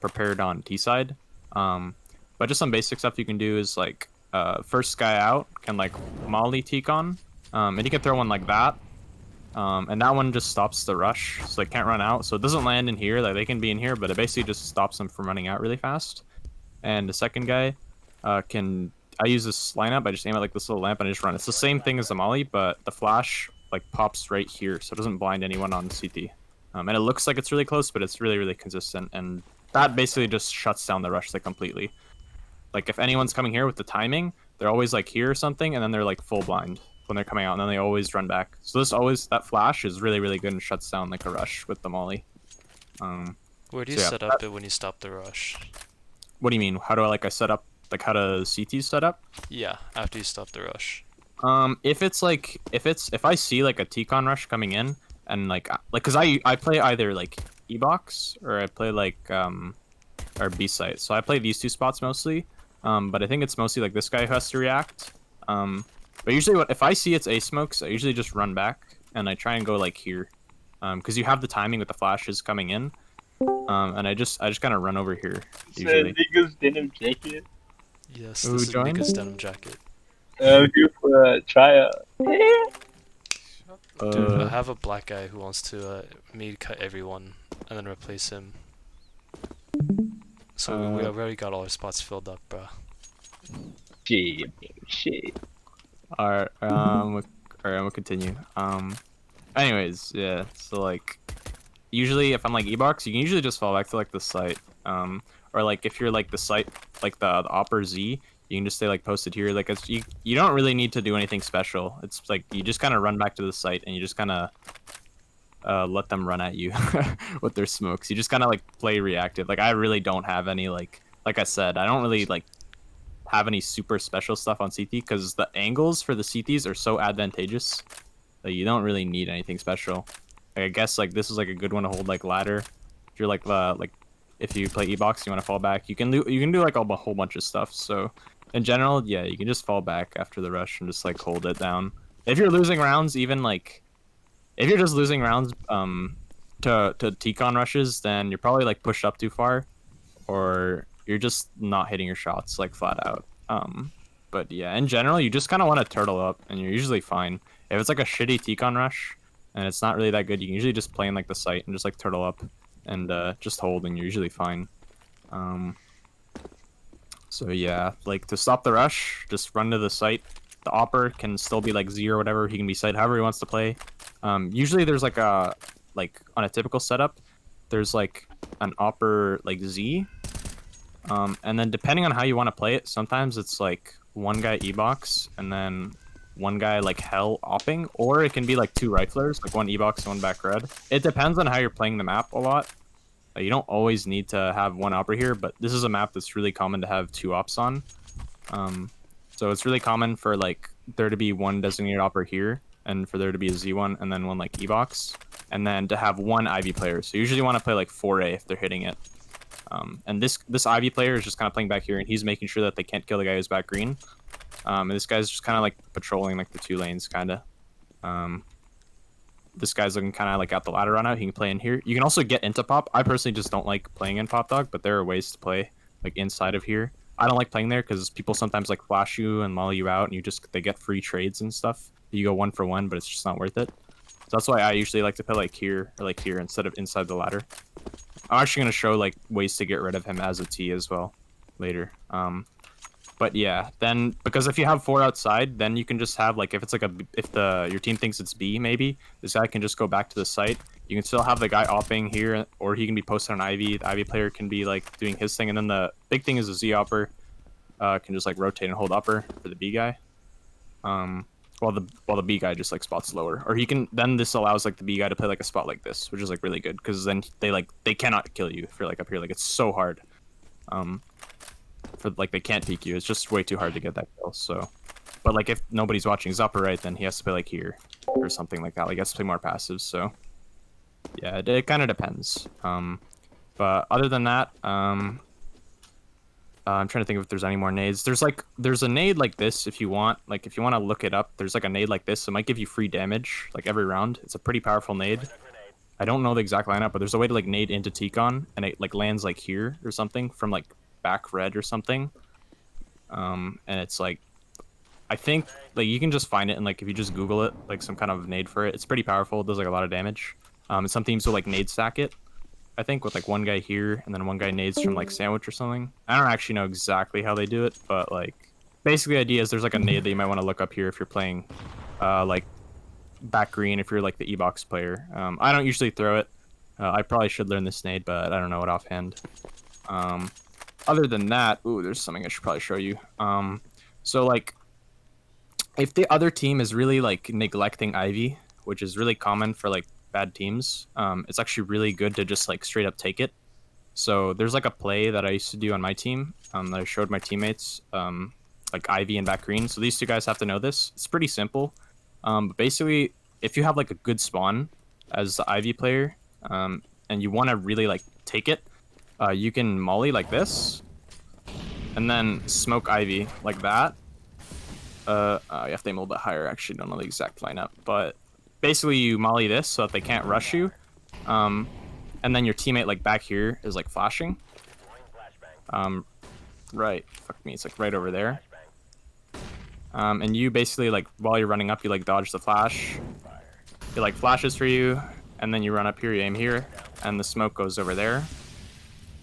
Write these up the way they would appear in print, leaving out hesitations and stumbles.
prepared on T side. But just some basic stuff you can do is like first guy out can like molly T-con, and you can throw one like that. And that one just stops the rush, so they can't run out. So it doesn't land in here, like they can be in here, but it basically just stops them from running out really fast. And the second guy I use this lineup, I just aim at like this little lamp and I just run. It's the same thing as the molly, but the flash like pops right here, so it doesn't blind anyone on CT. And it looks like it's really close, but it's really, really consistent. And that basically just shuts down the rush like completely. Like if anyone's coming here with the timing, they're always like here or something, and then they're like full blind when they're coming out, and then they always run back. So that flash is really, really good and shuts down like a rush with the molly. Where do you set up it when you stop the rush? What do you mean? How do I set up, like how to CT set up? Yeah, after you stop the rush. If I see like a T-con rush coming in, and like cause I play either like E-box or I play like or B site. So I play these two spots mostly. But I think it's mostly like this guy who has to react. But usually if I see it's A smokes, I usually just run back and I try and go like here. Because you have the timing with the flashes coming in. And I just kind of run over here. Usually. Nigga's denim jacket. Yes, this is Nika's denim jacket. Here for a tryout. Dude, I have a black guy who wants to me cut everyone and then replace him. So we already got all our spots filled up, bro. Shit. Alright, I'm gonna continue. Anyways, yeah, so like, usually if I'm like E-box, you can usually just fall back to like the site. Or like if you're like the site, like the upper Z, you can just stay like posted here. Like you don't really need to do anything special. It's like you just kind of run back to the site and you just kind of let them run at you with their smokes. You just kind of like play reactive. Like I really don't have any like I said, I don't really like have any super special stuff on CT because the angles for the CTs are so advantageous that you don't really need anything special. Like, I guess like this is like a good one to hold like ladder. If you're like if you play E-box, you want to fall back. You can do like a whole bunch of stuff. So in general, yeah, you can just fall back after the rush and just like hold it down. If you're losing rounds, even like if you're just losing rounds to T-con rushes, then you're probably like pushed up too far, or you're just not hitting your shots like flat out. But yeah, in general, you just kind of want to turtle up, and you're usually fine. If it's like a shitty T-con rush and it's not really that good, you can usually just play in like the site and just like turtle up and just hold, and you're usually fine. So yeah, like to stop the rush, just run to the site. The opper can still be like Z or whatever. He can be site however he wants to play. Usually there's like on a typical setup, there's like an opper like Z. And then depending on how you want to play it, sometimes it's like one guy E-box and then one guy like hell opping, or it can be like two riflers, like one E-box and one back red. It depends on how you're playing the map a lot. You don't always need to have one opper here, but this is a map that's really common to have two ops on. So it's really common for like there to be one designated opper here, and for there to be a Z1 and then one like E-box, and then to have one Ivy player. So you usually want to play like 4A if they're hitting it. And this Ivy player is just kind of playing back here, and he's making sure that they can't kill the guy who's back green. And this guy's just kind of like patrolling like the two lanes, kind of. This guy's looking kind of like at the ladder run out. He can play in here. You can also get into pop. I personally just don't like playing in pop dog, but there are ways to play like inside of here. I don't like playing there because people sometimes like flash you and molly you out, and they get free trades and stuff. You go 1-for-1, but it's just not worth it. So that's why I usually like to play like here or like here instead of inside the ladder. I'm actually gonna show like ways to get rid of him as a T as well later. But yeah, then because if you have 4 outside, then you can just have like if your team thinks it's B, maybe this guy can just go back to the site. You can still have the guy opping here, or he can be posted on Ivy. The Ivy player can be like doing his thing, and then the big thing is the Z opper can just like rotate and hold upper for the B guy. While the B guy just like spots lower, or then this allows like the B guy to play like a spot like this, which is like really good because then they cannot kill you if you're like up here. Like it's so hard. For like they can't peek you. It's just way too hard to get that kill. So, but like if nobody's watching his upper right, then he has to play like here or something like that. Like he has to play more passive. So yeah, it kind of depends. But other than that, I'm trying to think if there's any more nades. There's a nade like this if you want. Like if you want to look it up, there's like a nade like this. It might give you free damage like every round. It's a pretty powerful nade. I don't know the exact lineup, but there's a way to like nade into Tikon, and it like lands like here or something from like back red or something. And it's like, I think like you can just find it, and like if you just Google it, like some kind of nade for it, it's pretty powerful. It does like a lot of damage. And some teams will like nade stack it, I think, with like one guy here and then one guy nades from like sandwich or something. I don't actually know exactly how they do it, but like basically the idea is there's like a nade that you might want to look up here if you're playing like back green, if you're like the E-box player. I don't usually throw it. I probably should learn this nade, but I don't know it offhand. Other than that, ooh, there's something I should probably show you. So like if the other team is really like neglecting Ivy, which is really common for like bad teams, it's actually really good to just like straight up take it. So there's like a play that I used to do on my team that I showed my teammates, like Ivy and back green. So these two guys have to know this. It's pretty simple. But basically, if you have like a good spawn as the Ivy player, and you want to really like take it, you can molly like this, and then smoke Ivy like that. You have to aim a little bit higher. Actually, don't know the exact lineup, but basically you molly this so that they can't rush you. And then your teammate like back here is like flashing. Right. Fuck me. It's like right over there. And you basically like while you're running up, you like dodge the flash. It like flashes for you, and then you run up here, you aim here, and the smoke goes over there.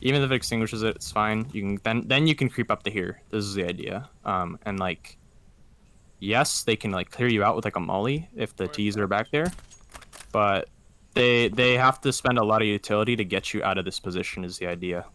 Even if it extinguishes it, it's fine. You can then you can creep up to here. This is the idea. And like, yes, they can like clear you out with like a molly if the T's are back there, but they have to spend a lot of utility to get you out of this position. Is the idea.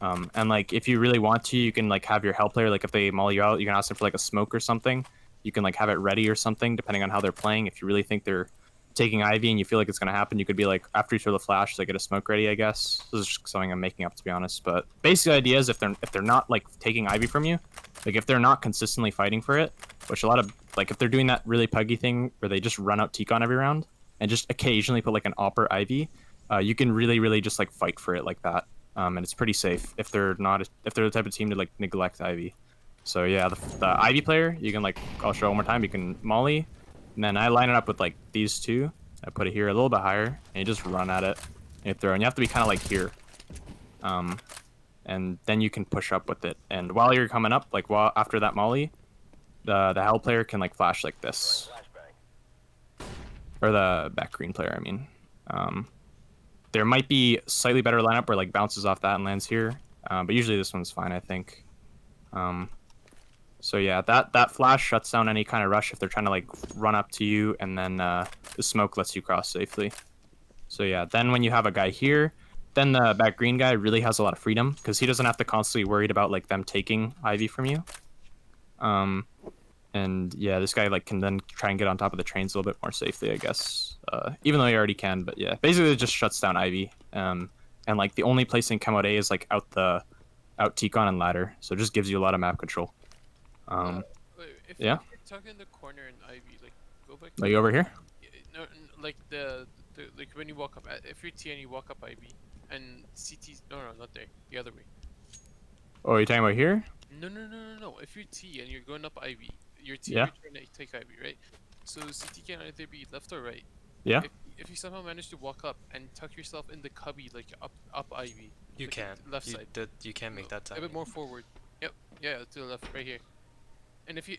And like if you really want to, you can like have your help player, like if they molly you out, you can ask them for like a smoke or something. You can like have it ready or something depending on how they're playing. If you really think they're taking Ivy and you feel like it's gonna happen, you could be like, after you throw the flash, they get a smoke ready, I guess. This is just something I'm making up, to be honest. But basically the idea is if they're not like taking Ivy from you, like if they're not consistently fighting for it, which a lot of like if they're doing that really puggy thing where they just run out Tikon every round and just occasionally put like an Opper Ivy, you can really just like fight for it like that. And it's pretty safe if they're the type of team to like neglect Ivy. So yeah, the Ivy player, you can like, I'll show one more time, you can molly, and then I line it up with like these two. I put it here a little bit higher, and you just run at it and you throw, and you have to be kind of like here. And then you can push up with it. And while you're coming up, like while after that molly, the hell player can like flash like this, or the back green player, I mean. There might be slightly better lineup where like bounces off that and lands here, but usually this one's fine, I think. So yeah, that flash shuts down any kind of rush if they're trying to like run up to you, and then the smoke lets you cross safely. So yeah, then when you have a guy here, then the back green guy really has a lot of freedom because he doesn't have to constantly worried about like them taking Ivy from you. And yeah, this guy like can then try and get on top of the trains a little bit more safely, I guess. Even though he already can, but yeah, basically it just shuts down Ivy. And like the only place in Chem A is like out Tikon and ladder, so it just gives you a lot of map control. If Yeah. you're tucked in the corner in Ivy, like go back. Like over here? No, like the like when you walk up. If you're T and you walk up Ivy, and CT. No, not there. The other way. Oh, you're talking about here? No. If you're T and you're going up Ivy, you're T. Yeah. You're trying to take Ivy, right? So CT can either be left or right. Yeah. If you somehow manage to walk up and tuck yourself in the cubby, like up Ivy. You like can. left side. You can make that time. A bit more forward. Yep. Yeah, to the left, right here. And if you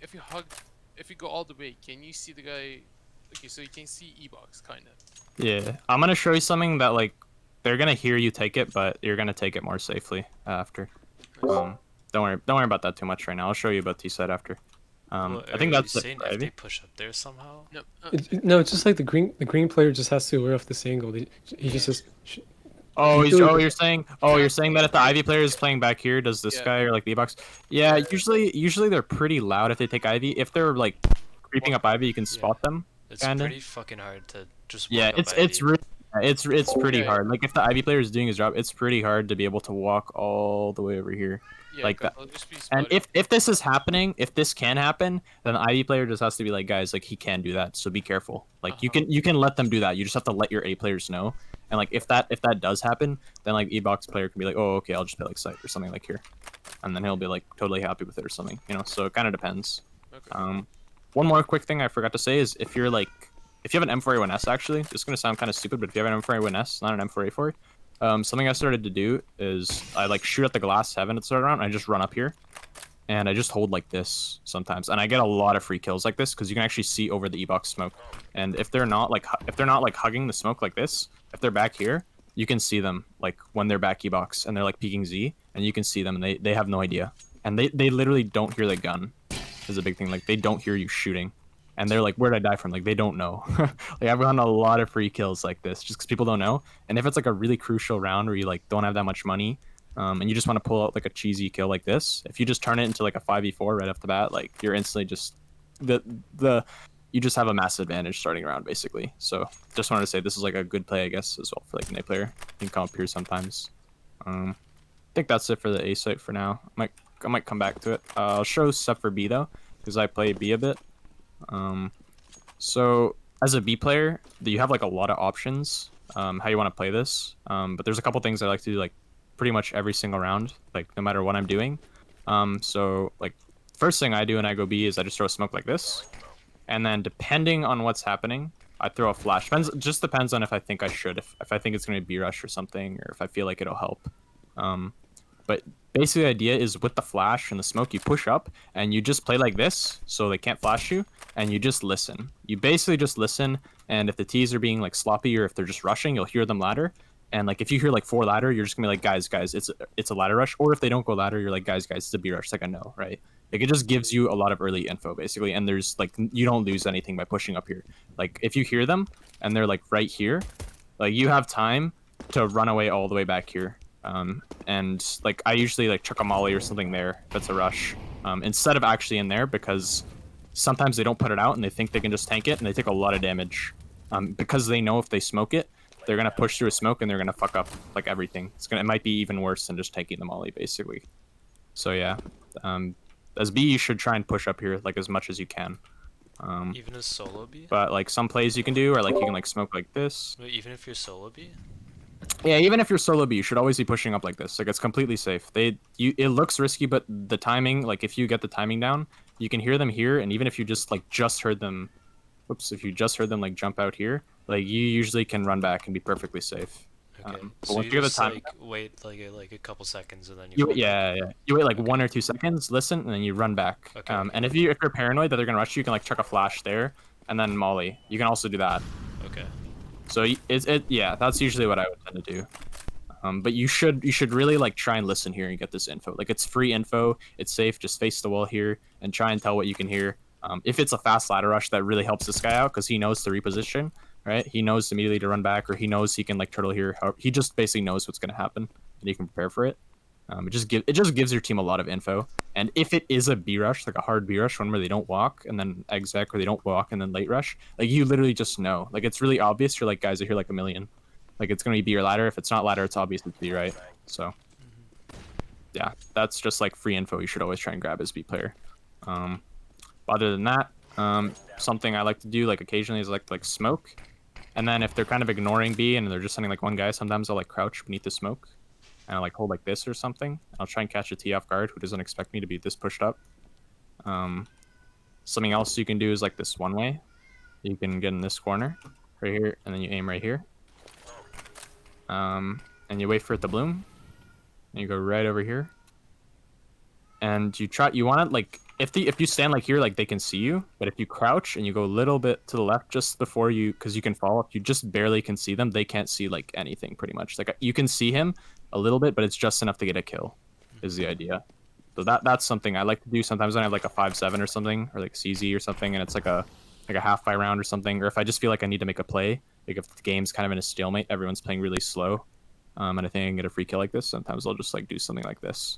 go all the way, can you see the guy? Okay, so you can see E-box kinda. Yeah. I'm gonna show you something that like they're gonna hear you take it, but you're gonna take it more safely after. Nice. Don't worry about that too much right now. I'll show you about T side after. Well, I think are that's you it saying for if Ivy. they push up there somehow? No. No, it's just like the green player just has to wear off this angle. He just says. You're saying that if the Ivy player is playing back here, does this Yeah. guy or like the box? Yeah, usually they're pretty loud if they take Ivy. If they're like creeping up Ivy, you can spot them. It's Kinda. pretty fucking hard to just Yeah, walk up it's Ivy. it's pretty Okay. hard. Like if the Ivy player is doing his job, it's pretty hard to be able to walk all the way over here. Yeah, like 'cause that. I'll just be And spotted. if this is happening, if this can happen, then the Ivy player just has to be like, guys, like he can do that, so be careful. Like you can let them do that. You just have to let your A players know. And like if that does happen, then like E-box player can be like, oh okay, I'll just play like sight or something like here, and then he'll be like totally happy with it or something, you know. So it kind of depends. Okay. One more quick thing I forgot to say is if you're like if you have an M4A1S, actually, this is gonna sound kind of stupid, but if you have an M4A1S, not an M4A4, something I started to do is I like shoot at the glass 7 at the start of the round, and I just run up here, and I just hold like this sometimes, and I get a lot of free kills like this because you can actually see over the E-box smoke, and if they're not like hugging the smoke like this, if they're back here, you can see them like when they're back E-box and they're like peeking Z, and you can see them, and they have no idea, and they literally don't hear the gun. Is a big thing. Like they don't hear you shooting, and they're like, "Where'd I die from?" Like they don't know. Like I've gotten a lot of free kills like this just because people don't know. And if it's like a really crucial round where you like don't have that much money, and you just want to pull out like a cheesy kill like this, if you just turn it into like a 5v4 right off the bat, like you're instantly just you just have a massive advantage starting around basically. So just wanted to say this is like a good play, I guess, as well for like an A player. You can come up here sometimes. I think that's it for the A site for now. I might come back to it. I'll show stuff for B though, because I play B a bit. So as a B player, you have like a lot of options how you want to play this. But there's a couple things I like to do like pretty much every single round, like no matter what I'm doing. So like first thing I do when I go B is I just throw a smoke like this, and then depending on what's happening, I throw a flash. Just depends on if I think I should, if I think it's gonna be B rush or something, or if I feel like it'll help. But basically the idea is with the flash and the smoke, you push up and you just play like this so they can't flash you, and you just listen. You basically just listen, and if the T's are being like sloppy or if they're just rushing, you'll hear them ladder. And like if you hear like 4 ladder, you're just gonna be like, guys, it's a ladder rush. Or if they don't go ladder, you're like, guys, it's a B rush. It's like a no, right? Like it just gives you a lot of early info basically, and there's like you don't lose anything by pushing up here. Like if you hear them and they're like right here, like you have time to run away all the way back here. And like I usually like chuck a molly or something there that's a rush, instead of actually in there, because sometimes they don't put it out and they think they can just tank it and they take a lot of damage, because they know if they smoke it, they're gonna push through a smoke and they're gonna fuck up like everything. It might be even worse than just taking the molly basically. So yeah, as B you should try and push up here like as much as you can. Even as solo B? But like some plays you can do, or like you can like smoke like this. Wait, even if you're solo B? Yeah, even if you're solo B, you should always be pushing up like this. Like it's completely safe. It looks risky, but the timing, like if you get the timing down, you can hear them here, and even if you just heard them, if you just heard them like jump out here, like you usually can run back and be perfectly safe. Okay, But so once you you get the just time, like wait like a couple seconds and then you. you run back. yeah, you wait like Okay. 1 or 2 seconds, listen, and then you run back. Okay. And if you're paranoid that they're gonna rush you, you can like chuck a flash there, and then molly. You can also do that. Okay. So yeah, that's usually what I would tend to do. But you should really like try and listen here and get this info. Like it's free info, it's safe. Just face the wall here and try and tell what you can hear. If it's a fast ladder rush, that really helps this guy out because he knows to reposition, right? He knows immediately to run back, or he knows he can like turtle here. He just basically knows what's gonna happen and he can prepare for it. It just gives your team a lot of info. And if it is a B rush, like a hard B rush, one where they don't walk and then exec, or they don't walk and then late rush, like you literally just know. Like it's really obvious. You're like, guys, I hear like a million. Like it's gonna be B or ladder. If it's not ladder, it's obvious it's B, right? So yeah, that's just like free info you should always try and grab as B player. Other than that, something I like to do like occasionally is like smoke, and then if they're kind of ignoring B and they're just sending like one guy, sometimes I'll like crouch beneath the smoke and I'll like hold like this or something. I'll try and catch a T off guard who doesn't expect me to be this pushed up. Something else you can do is like this one way. You can get in this corner right here, and then you aim right here. And you wait for it to bloom, and you go right over here, and you want it like if you stand like here, like they can see you, but if you crouch and you go a little bit to the left just before you, because you can fall, if you just barely can see them, they can't see like anything pretty much. Like you can see him a little bit, but it's just enough to get a kill is the idea. So that's something I like to do sometimes when I have like a 5-7 or something, or like CZ or something, and it's like a half by round or something, or if I just feel like I need to make a play, like if the game's kind of in a stalemate, everyone's playing really slow, and I think I can get a free kill like this, sometimes I'll just like do something like this.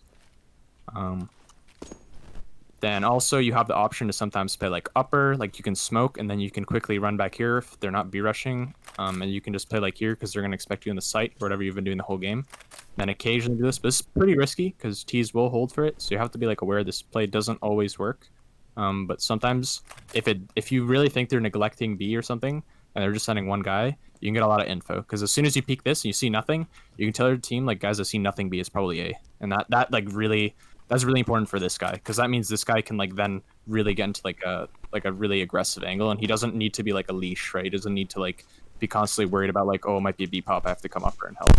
Then also you have the option to sometimes play like upper, like you can smoke and then you can quickly run back here if they're not B rushing, and you can just play like here because they're going to expect you in the site or whatever you've been doing the whole game. Then occasionally do this, but it's pretty risky because T's will hold for it, so you have to be like aware this play doesn't always work. But sometimes if you really think they're neglecting B or something and they're just sending one guy, you can get a lot of info, because as soon as you peek this and you see nothing, you can tell your team like, guys, I see nothing B, is probably A, and that's really important for this guy, because that means this guy can like then really get into like a like a really aggressive angle, and he doesn't need to be like a leash, right? He doesn't need to like be constantly worried about like, oh, it might be a B pop, I have to come upper and help.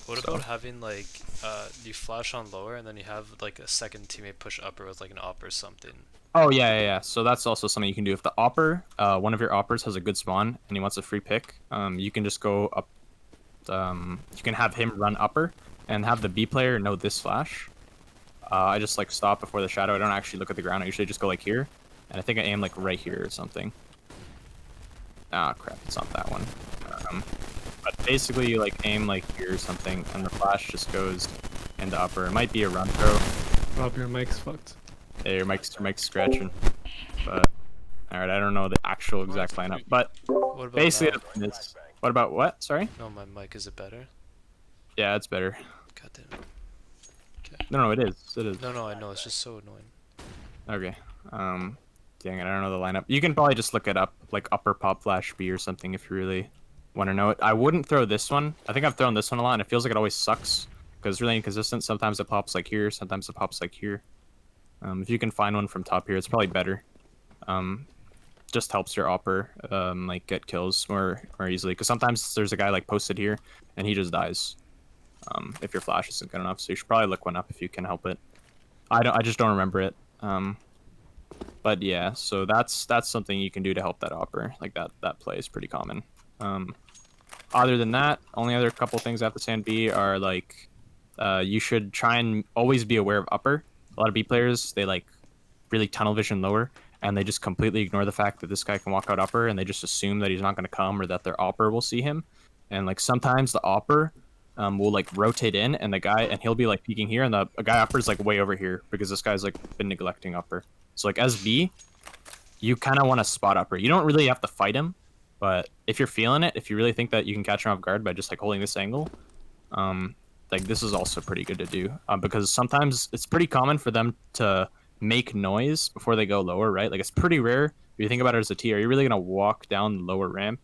What So- about having like you flash on lower and then you have like a second teammate push upper with like an op or something? Oh yeah. So that's also something you can do. If the opper, one of your oppers has a good spawn and he wants a free pick, you can just go up. You can have him run upper and have the B player know this flash. I just like stop before the shadow. I don't actually look at the ground. I usually just go like here, and I think I aim like right here or something. Ah crap, it's not that one. But basically you like aim like here or something, and the flash just goes into upper. It might be a run throw. Rob, your mic's fucked. Yeah, your mic's scratching. But alright, I don't know the actual exact lineup. But What about basically now? this. What about what? Sorry? No, my mic, is it better? Yeah, it's better. God damn it. No, it is. It is. No, I know, it's just so annoying. Okay. Dang it, I don't know the lineup. You can probably just look it up, like upper pop flash B or something if you really want to know it. I wouldn't throw this one. I think I've thrown this one a lot, and it feels like it always sucks because it's really inconsistent. Sometimes it pops like here, sometimes it pops like here. If you can find one from top here, it's probably better. Just helps your opper like get kills more easily because sometimes there's a guy like posted here and he just dies if your flash isn't good enough. So you should probably look one up if you can help it. I just don't remember it. But yeah, so that's something you can do to help that opper. Like that play is pretty common. Other than that, only other couple things I have to say on B are like you should try and always be aware of upper. A lot of B players, they like really tunnel vision lower, and they just completely ignore the fact that this guy can walk out upper, and they just assume that he's not going to come or that their opper will see him. And like sometimes the opper will like rotate in, and he'll be like peeking here, and the guy upper is like way over here because this guy's like been neglecting upper. So like as B, you kind of want to spot upper. You don't really have to fight him, but if you're feeling it, if you really think that you can catch him off guard by just like holding this angle, like this is also pretty good to do because sometimes it's pretty common for them to make noise before they go lower, right? Like it's pretty rare if you think about it as a T. Are you really gonna walk down the lower ramp?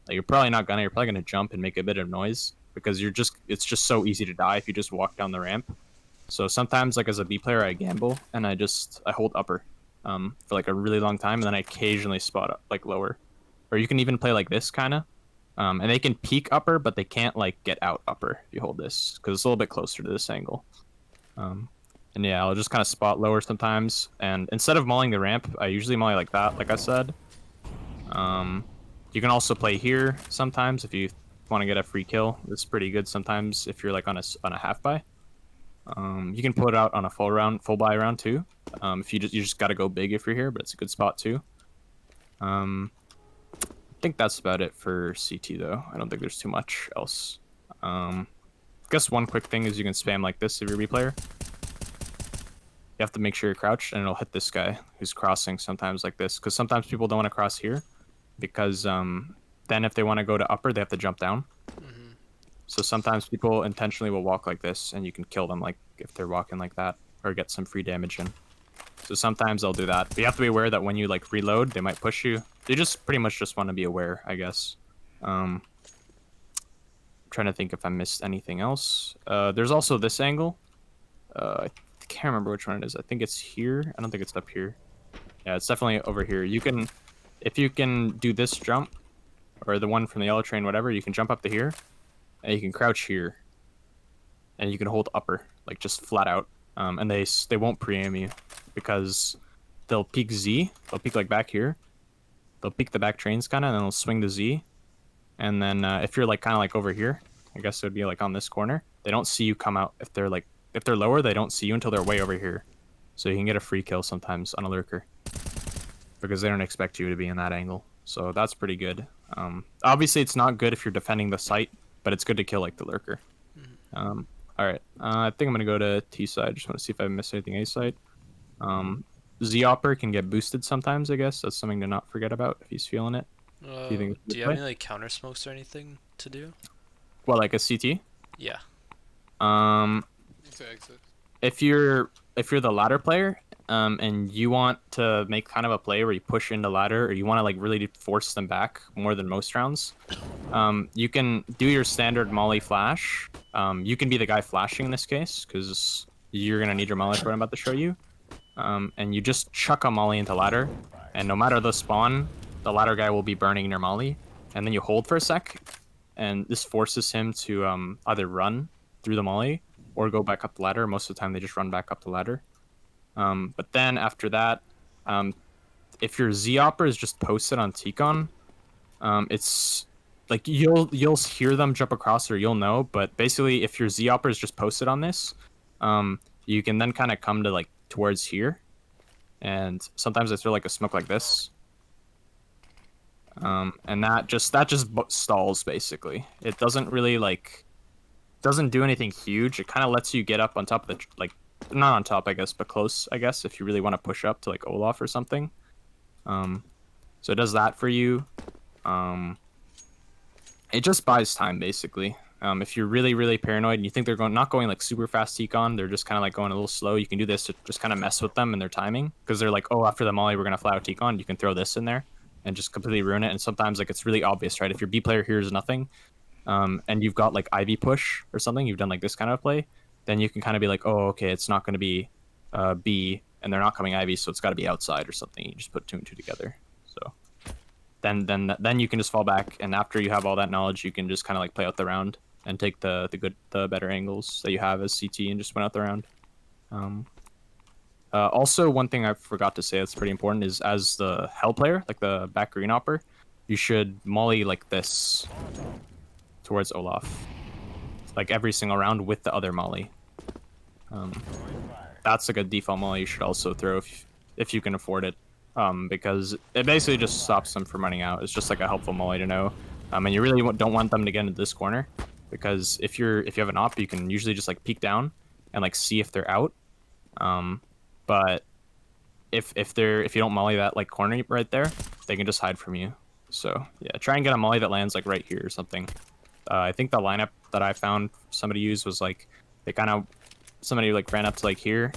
Like you're probably not gonna. You're probably gonna jump and make a bit of noise because it's just so easy to die if you just walk down the ramp. So sometimes like as a B player, I gamble and I hold upper for like a really long time, and then I occasionally spot up like lower. Or you can even play like this kind of. And they can peek upper, but they can't like get out upper if you hold this because it's a little bit closer to this angle. And yeah, I'll just kind of spot lower sometimes. And instead of mauling the ramp, I usually maul like that, like I said. You can also play here sometimes if you want to get a free kill. It's pretty good sometimes if you're like on a half buy. You can put it out on a full buy round too. If you just got to go big if you're here, but it's a good spot too. I think that's about it for CT though. I don't think there's too much else. I guess one quick thing is you can spam like this if you're a B player. You have to make sure you're crouched, and it'll hit this guy who's crossing sometimes like this. Because sometimes people don't want to cross here, because then if they want to go to upper, they have to jump down. So sometimes people intentionally will walk like this, and you can kill them like if they're walking like that, or get some free damage in. So sometimes they'll do that. But you have to be aware that when you like reload, they might push you. They just pretty much just want to be aware, I guess. I'm trying to think if I missed anything else. There's also this angle. I can't remember which one it is. I think it's here. I don't think it's up here. Yeah, it's definitely over here. If you can do this jump, or the one from the yellow train, whatever, you can jump up to here, and you can crouch here, and you can hold upper, like just flat out. And they won't pre-aim you because they'll peek Z. They'll peek like back here. They'll peek the back trains kind of, and then they'll swing to Z. And then if you're like kind of like over here, I guess it would be like on this corner. They don't see you come out. If they're lower, they don't see you until they're way over here. So you can get a free kill sometimes on a lurker because they don't expect you to be in that angle. So that's pretty good. Obviously, it's not good if you're defending the site, but it's good to kill like the lurker. All right, I think I'm gonna go to T side. Just want to see if I missed anything A side. Z-Opper can get boosted sometimes, I guess. That's something to not forget about if he's feeling it. Do you have any like counter smokes or anything to do? Well, like a CT? Yeah. To exit. If you're the ladder player, and you want to make kind of a play where you push into ladder, or you want to like really force them back more than most rounds, you can do your standard molly flash. You can be the guy flashing in this case because you're gonna need your molly for what I'm about to show you. And you just chuck a molly into ladder, and no matter the spawn, the ladder guy will be burning your molly, and then you hold for a sec, and this forces him to either run through the molly or go back up the ladder. Most of the time, they just run back up the ladder. But then after that, if your Z-Opper is just posted on Tikon, it's like you'll hear them jump across or you'll know. But basically, if your Z-Opper is just posted on this, you can then kind of come to like towards here, and sometimes I throw like a smoke like this. And that just stalls basically. It doesn't really doesn't do anything huge. It kind of lets you get up on top of the not on top I guess, but close I guess if you really want to push up to like Olaf or something. So it does that for you. It just buys time basically. If you're really paranoid and you think they're not going like super fast Econ, they're just kind of like going a little slow, you can do this to just kind of mess with them and their timing, because they're like, oh, after the molly we're gonna fly out Econ. You can throw this in there and just completely ruin it. And sometimes like it's really obvious, right? If your B player hears nothing, and you've got like Ivy push or something, you've done like this kind of play, then you can kind of be like, oh, okay, it's not going to be B, and they're not coming Ivy, so it's got to be outside or something. You just put 2 and 2 together. So then you can just fall back, and after you have all that knowledge, you can just kind of like play out the round and take the better angles that you have as CT and just win out the round. Also, one thing I forgot to say that's pretty important is, as the Hell player, like the back green opper, you should molly like this towards Olaf, like every single round with the other molly. That's like a default molly you should also throw if you can afford it, because it basically just stops them from running out. It's just like a helpful molly to know, and you really don't want them to get into this corner, because if you have an op, you can usually just like peek down and like see if they're out. But if you don't molly that like corner right there, they can just hide from you. So yeah, try and get a molly that lands like right here or something. I think the lineup that I found somebody used was like somebody like ran up to like here,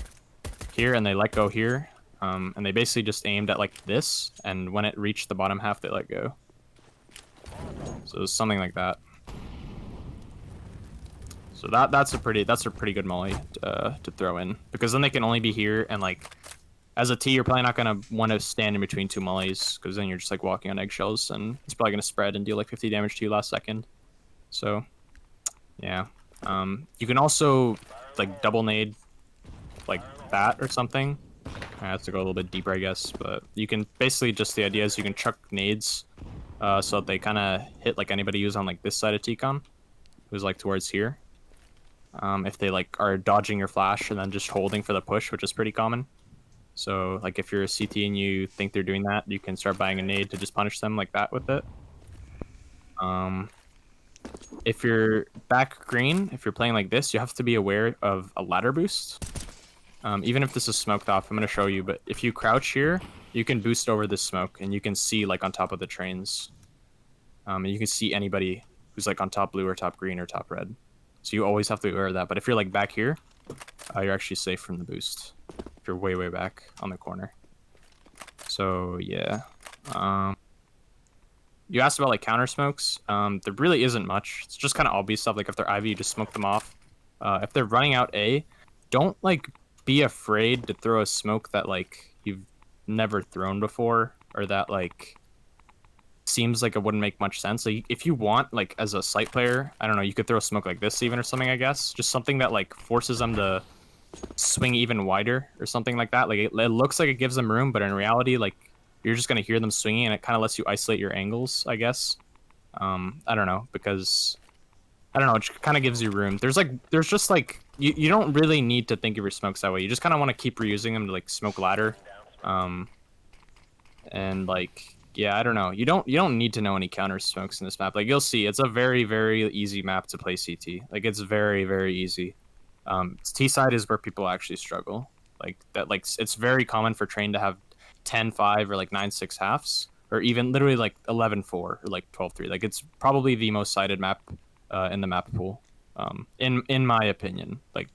and they let go here, and they basically just aimed at like this, and when it reached the bottom half, they let go. So it was something like that. So that's a pretty good molly to throw in, because then they can only be here, and like as a T, you're probably not gonna want to stand in between 2 mollies, because then you're just like walking on eggshells, and it's probably gonna spread and deal like 50 damage to you last second. So yeah, you can also like double nade like that or something. I have to go a little bit deeper, I guess, but you can basically, just the idea is you can chuck nades so that they kind of hit like anybody who's on like this side of T-Con, who's like towards here. If they like are dodging your flash and then just holding for the push, which is pretty common. So like if you're a CT and you think they're doing that, you can start buying a nade to just punish them like that with it. If you're back green, if you're playing like this, you have to be aware of a ladder boost. Even if this is smoked off, I'm going to show you, but if you crouch here, you can boost over this smoke, and you can see like on top of the trains. And you can see anybody who's like on top blue or top green or top red. So you always have to be aware of that. But if you're like back here, you're actually safe from the boost if you're way back on the corner. So yeah. You asked about like counter smokes. There really isn't much. It's just kind of obvious stuff. Like if they're Ivy, you just smoke them off. If they're running out A, don't like be afraid to throw a smoke that like you've never thrown before, or that like seems like it wouldn't make much sense. Like if you want, like as a sight player, I don't know, you could throw a smoke like this even or something, I guess. Just something that like forces them to swing even wider or something like that. Like it looks like it gives them room, but in reality, like you're just gonna hear them swinging, and it kind of lets you isolate your angles, I guess. I don't know, because I don't know, it kind of gives you room. There's just like you don't really need to think of your smokes that way. You just kind of want to keep reusing them to like smoke ladder, and like yeah, I don't know. You don't need to know any counter smokes in this map. Like you'll see, it's a very easy map to play CT. Like it's very easy. T side is where people actually struggle. Like that, like it's very common for train to have 10-5 or like 9-6 halves, or even literally like 11-4 or like 12-3. Like it's probably the most sided map in the map pool, in my opinion. Like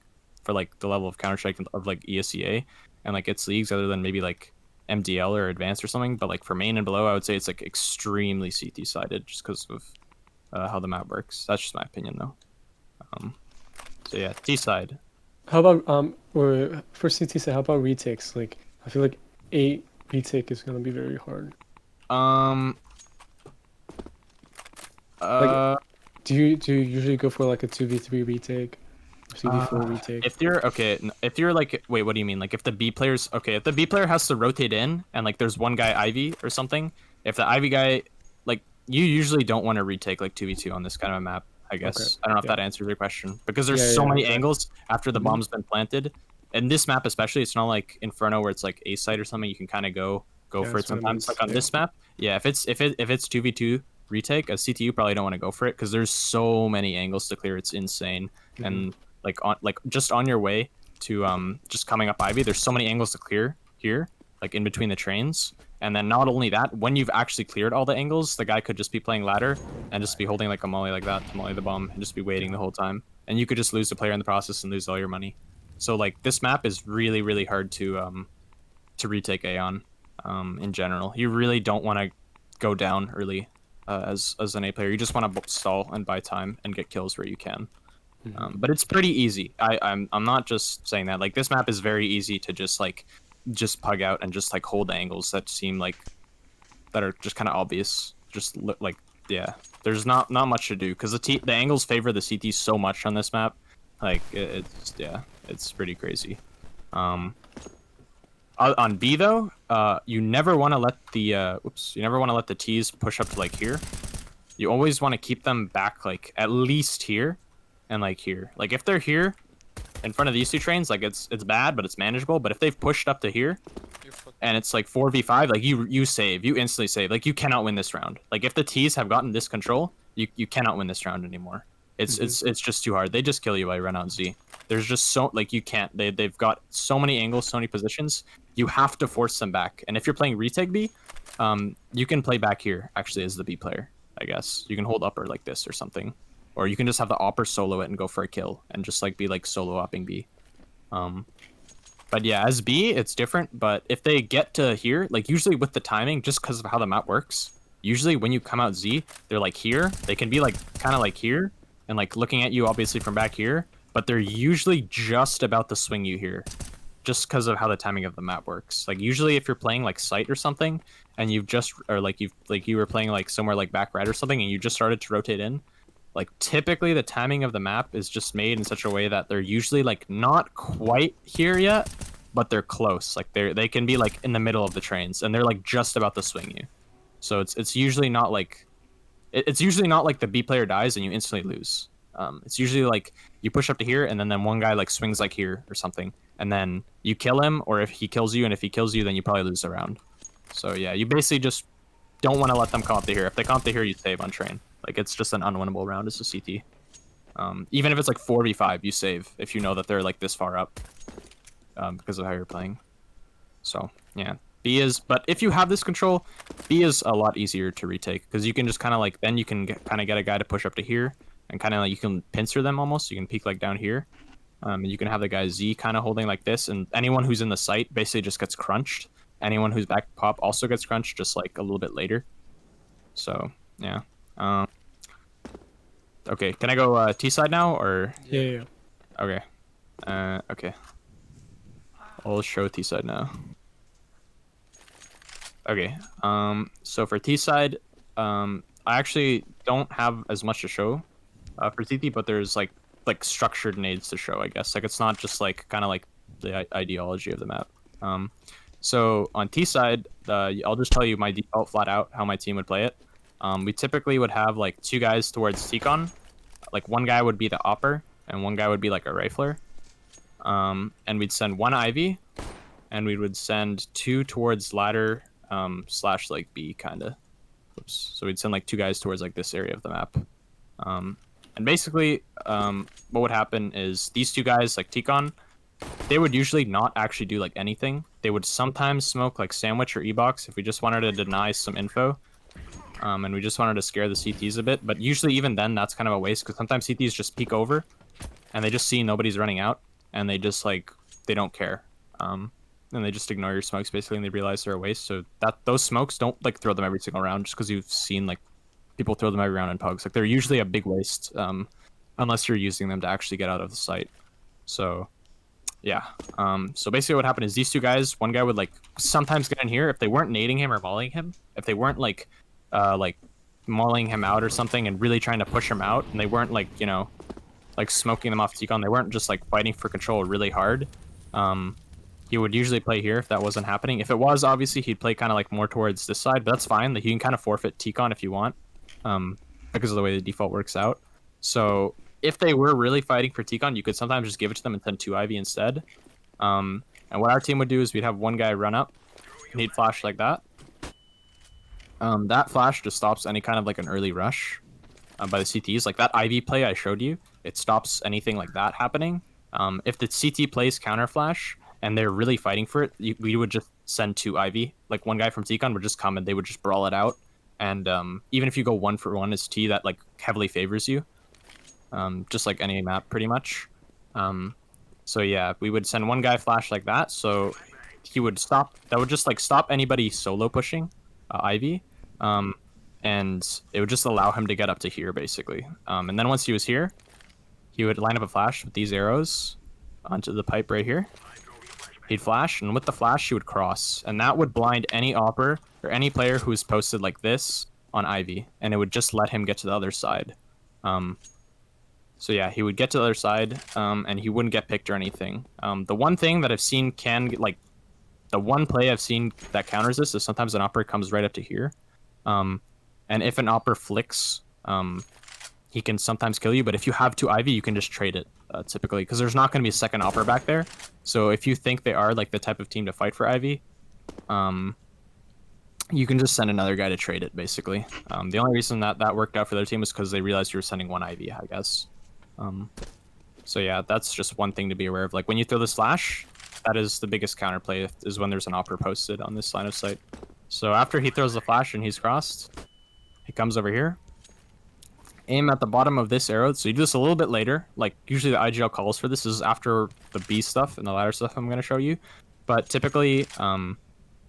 for like the level of Counter-Strike of like ESEA and like its leagues, other than maybe like MDL or Advanced or something. But like for main and below, I would say it's like extremely CT sided, just because of how the map works. That's just my opinion though. So yeah, T side. How about or for CT side, how about retakes? Like I feel like retake is gonna be very hard. Um. Do you usually go for like a 2v3 retake, or 2v4 retake? If you're okay, if you're like, wait, what do you mean? Like, if the B player's okay, if the B player has to rotate in and like there's one guy Ivy or something, if the Ivy guy, like, you usually don't want to retake like 2v2 on this kind of a map. I guess Okay, I don't know if yeah. that answers your question because there's Yeah, so yeah, many exactly. angles after the Mhm. bomb's been planted. And this map especially, it's not like Inferno where it's like A site or something. You can kind of go Yeah, for it that's what I sometimes. meant, Like on yeah. this map, yeah, if it's 2v2 retake, a CT you probably don't want to go for it because there's so many angles to clear. It's insane. Mhm. And like just on your way to just coming up Ivy, there's so many angles to clear here, like in between the trains. And then not only that, when you've actually cleared all the angles, the guy could just be playing ladder and just be holding like a molly like that to molly the bomb and just be waiting the whole time. And you could just lose the player in the process and lose all your money. So like this map is really, really hard to retake A on in general. You really don't want to go down early as an A player. You just want to stall and buy time and get kills where you can. But it's pretty easy. I'm not just saying that. Like this map is very easy to just pug out and just like hold angles that seem like that are just kind of obvious. Just look like yeah. There's not much to do because the angles favor the CT so much on this map. Like it's yeah, it's pretty crazy. On B though, you never want to let the you never want to let the T's push up to like here. You always want to keep them back like at least here and like here. Like if they're here in front of these two trains, like it's bad, but it's manageable. But if they've pushed up to here You're fucked. and it's like 4v5, like you save, you instantly save. Like you cannot win this round. Like if the T's have gotten this control, you cannot win this round anymore. It's just too hard. They just kill you by run out Z. There's just so like you can't. They've got so many angles, so many positions. You have to force them back. And if you're playing retake B, you can play back here actually as the B player. I guess you can hold upper like this or something, or you can just have the opper solo it and go for a kill and just like be like solo opping B. But yeah, as B it's different. But if they get to here, like usually with the timing, just because of how the map works, usually when you come out Z, they're like here. They can be like kind of like here and like looking at you obviously from back here, but they're usually just about to swing you here. Just because of how the timing of the map works. Like usually if you're playing like site or something and you've just or like you were playing like somewhere like back right or something and you just started to rotate in, like typically the timing of the map is just made in such a way that they're usually like not quite here yet, but they're close. Like they can be like in the middle of the trains and they're like just about to swing you. So it's usually not like it's usually not like the B player dies and you instantly lose. It's usually like you push up to here and then one guy like swings like here or something and then you kill him, or if he kills you, and if he kills you then you probably lose the round. So yeah, you basically just don't want to let them come up to here. If they come up to here, you save on train. Like it's just an unwinnable round as a CT. Even if it's like 4v5, you save if you know that they're like this far up because of how you're playing. So yeah, B is, but if you have this control, B is a lot easier to retake because you can just kind of like, then you can kind of get a guy to push up to here and kind of like you can pincer them almost. You can peek like down here. And you can have the guy Z kind of holding like this, and anyone who's in the site basically just gets crunched. Anyone who's back pop also gets crunched, just like a little bit later. So yeah. Okay, can I go T side now or? Yeah. Okay. Okay. I'll show T side now. Okay. So for T side, I actually don't have as much to show for TT, but there's like structured nades to show, I guess. Like it's not just like kind of like the ideology of the map. So on T side, I'll just tell you my default flat out how my team would play it. We typically would have like two guys towards T-Con. Like one guy would be the opper and one guy would be like a rifler. And we'd send one Ivy and we would send two towards ladder slash like B kind of. Oops. So we'd send like two guys towards like this area of the map. And basically, what would happen is these two guys, like T-Con, they would usually not actually do like anything. They would sometimes smoke like sandwich or E-box if we just wanted to deny some info. And we just wanted to scare the CTs a bit. But usually even then, that's kind of a waste because sometimes CTs just peek over and they just see nobody's running out and they just like, they don't care. And they just ignore your smokes basically and they realize they're a waste. So those smokes, don't like throw them every single round just because you've seen like people throw them every round in pugs. Like they're usually a big waste unless you're using them to actually get out of the site. So Yeah. So basically what happened is these two guys, one guy would like sometimes get in here if they weren't nading him or mauling him, if they weren't like mauling him out or something and really trying to push him out, and they weren't like, you know, like smoking them off T-Con, they weren't just like fighting for control really hard. He would usually play here if that wasn't happening. If it was, obviously he'd play kind of like more towards this side, but that's fine. Like you can kind of forfeit T-Con if you want, because of the way the default works out. So if they were really fighting for T-Con, you could sometimes just give it to them and send 2 Ivy instead. And what our team would do is we'd have one guy run up, and he'd flash like that. That flash just stops any kind of like an early rush by the CTs. Like that Ivy play I showed you, it stops anything like that happening. If the CT plays counter flash and they're really fighting for it, we would just send 2 Ivy. Like one guy from T-Con would just come and they would just brawl it out. And even if you go 1-for-1 as T, that like heavily favors you. Just like any map pretty much. So yeah, we would send one guy flash like that, so he would stop. That would just like stop anybody solo pushing Ivy, and it would just allow him to get up to here basically. And then once he was here, he would line up a flash with these arrows onto the pipe right here. He'd flash, and with the flash, he would cross, and that would blind any opper or any player who's posted like this on Ivy, and it would just let him get to the other side. So yeah, he would get to the other side, and he wouldn't get picked or anything. The one thing that I've seen the one play I've seen that counters this is sometimes an opper comes right up to here. And if an opper flicks, he can sometimes kill you, but if you have 2 Ivy, you can just trade it, typically, because there's not going to be a second opper back there. So if you think they are like the type of team to fight for Ivy, you can just send another guy to trade it, basically. The only reason that worked out for their team was because they realized you were sending 1 Ivy, I guess. So yeah, that's just one thing to be aware of. Like when you throw the slash, that is the biggest counterplay, is when there's an opper posted on this line of sight. So after he throws the flash and he's crossed, he comes over here. Aim at the bottom of this arrow. So you do this a little bit later. Like usually the IGL calls for this. This is after the B stuff and the ladder stuff I'm going to show you. But typically,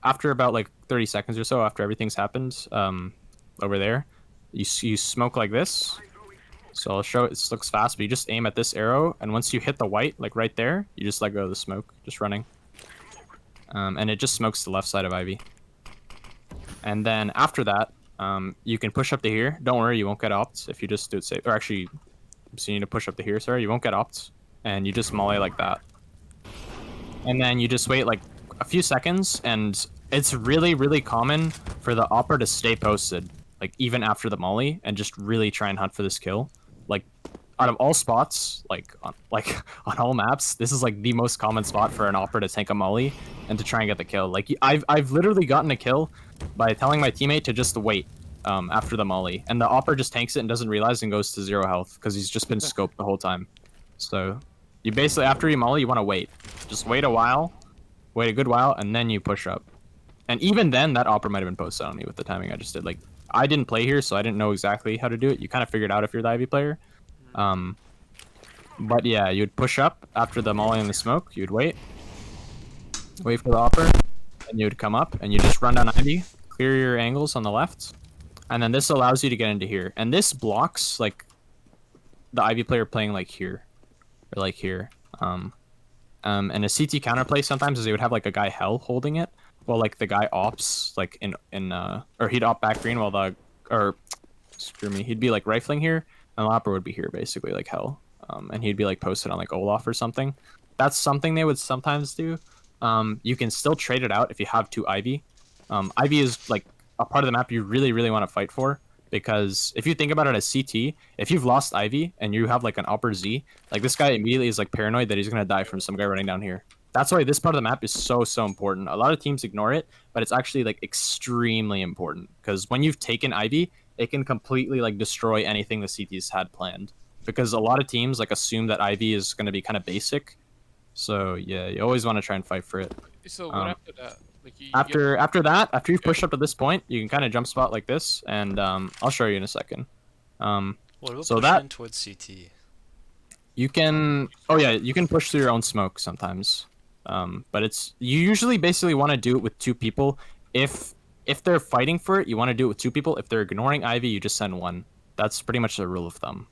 after about like 30 seconds or so, after everything's happened over there, you smoke like this. So I'll show it. It looks fast, but you just aim at this arrow, and once you hit the white, like right there, you just let go of the smoke, just running. And it just smokes the left side of Ivy. And then after that, you can push up to here. Don't worry, you won't get opts if you just do it safe. Or actually, so you need to push up to here, sorry. You won't get opts. And you just molly like that. And then you just wait like a few seconds, and it's really, really common for the opper to stay posted, like even after the molly, and just really try and hunt for this kill. Like out of all spots, like on all maps, this is like the most common spot for an opper to tank a molly and to try and get the kill. Like I've literally gotten a kill by telling my teammate to just wait after the molly, and the opper just tanks it and doesn't realize and goes to 0 health because he's just been scoped the whole time. So you basically, after you molly, you want to wait. Just wait a while, wait a good while, and then you push up. And even then, that opper might have been posted on me with the timing I just did. Like, I didn't play here, so I didn't know exactly how to do it. You kind of figured out if you're the Ivy player. But yeah, you'd push up after the molly and the smoke. You'd wait for the opper, and you'd come up, and you just run down Ivy, clear your angles on the left, and then this allows you to get into here. And this blocks, like, the Ivy player playing, like, here, or, like, here. And a CT counterplay sometimes is they would have, like, a guy hell holding it, while like the guy ops like or he'd op back green while he'd be like rifling here, and the opper would be here basically like hell, and he'd be like posted on like Olaf or something. That's something they would sometimes do. You can still trade it out if you have 2 Ivy. Ivy is like a part of the map you really, really want to fight for, because if you think about it as CT, if you've lost Ivy and you have like an upper Z, like this guy immediately is like paranoid that he's gonna die from some guy running down here. That's why this part of the map is so important. A lot of teams ignore it, but it's actually like extremely important, because when you've taken Ivy, it can completely like destroy anything the CTs had planned, because a lot of teams like assume that Ivy is going to be kind of basic. So yeah, you always want to try and fight for it. So what after that? Like After you've pushed up to this point, you can kind of jump spot like this, and I'll show you in a second. What about so pushing that towards CT? you can you can push through your own smoke sometimes. But you usually basically want to do it with 2 people. If they're fighting for it, you want to do it with 2 people. If they're ignoring Ivy, you just send 1. That's pretty much the rule of thumb,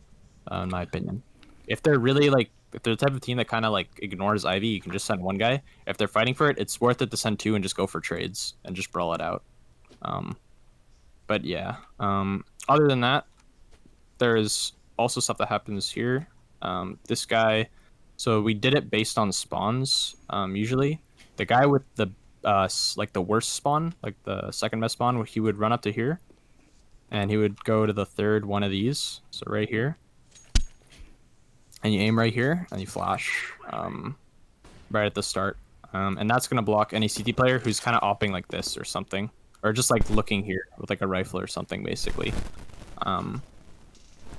in my opinion. If they're really like if they're the type of team that kind of like ignores Ivy, you can just send one guy. If they're fighting for it, it's worth it to send two and just go for trades and just brawl it out. But yeah, other than that, there's also stuff that happens here. This guy, so we did it based on spawns. Usually, the guy with the like the worst spawn, like the second best spawn, he would run up to here, and he would go to the third one of these. So right here, and you aim right here, and you flash right at the start, and that's gonna block any CT player who's kind of opping like this or something, or just like looking here with like a rifle or something, basically.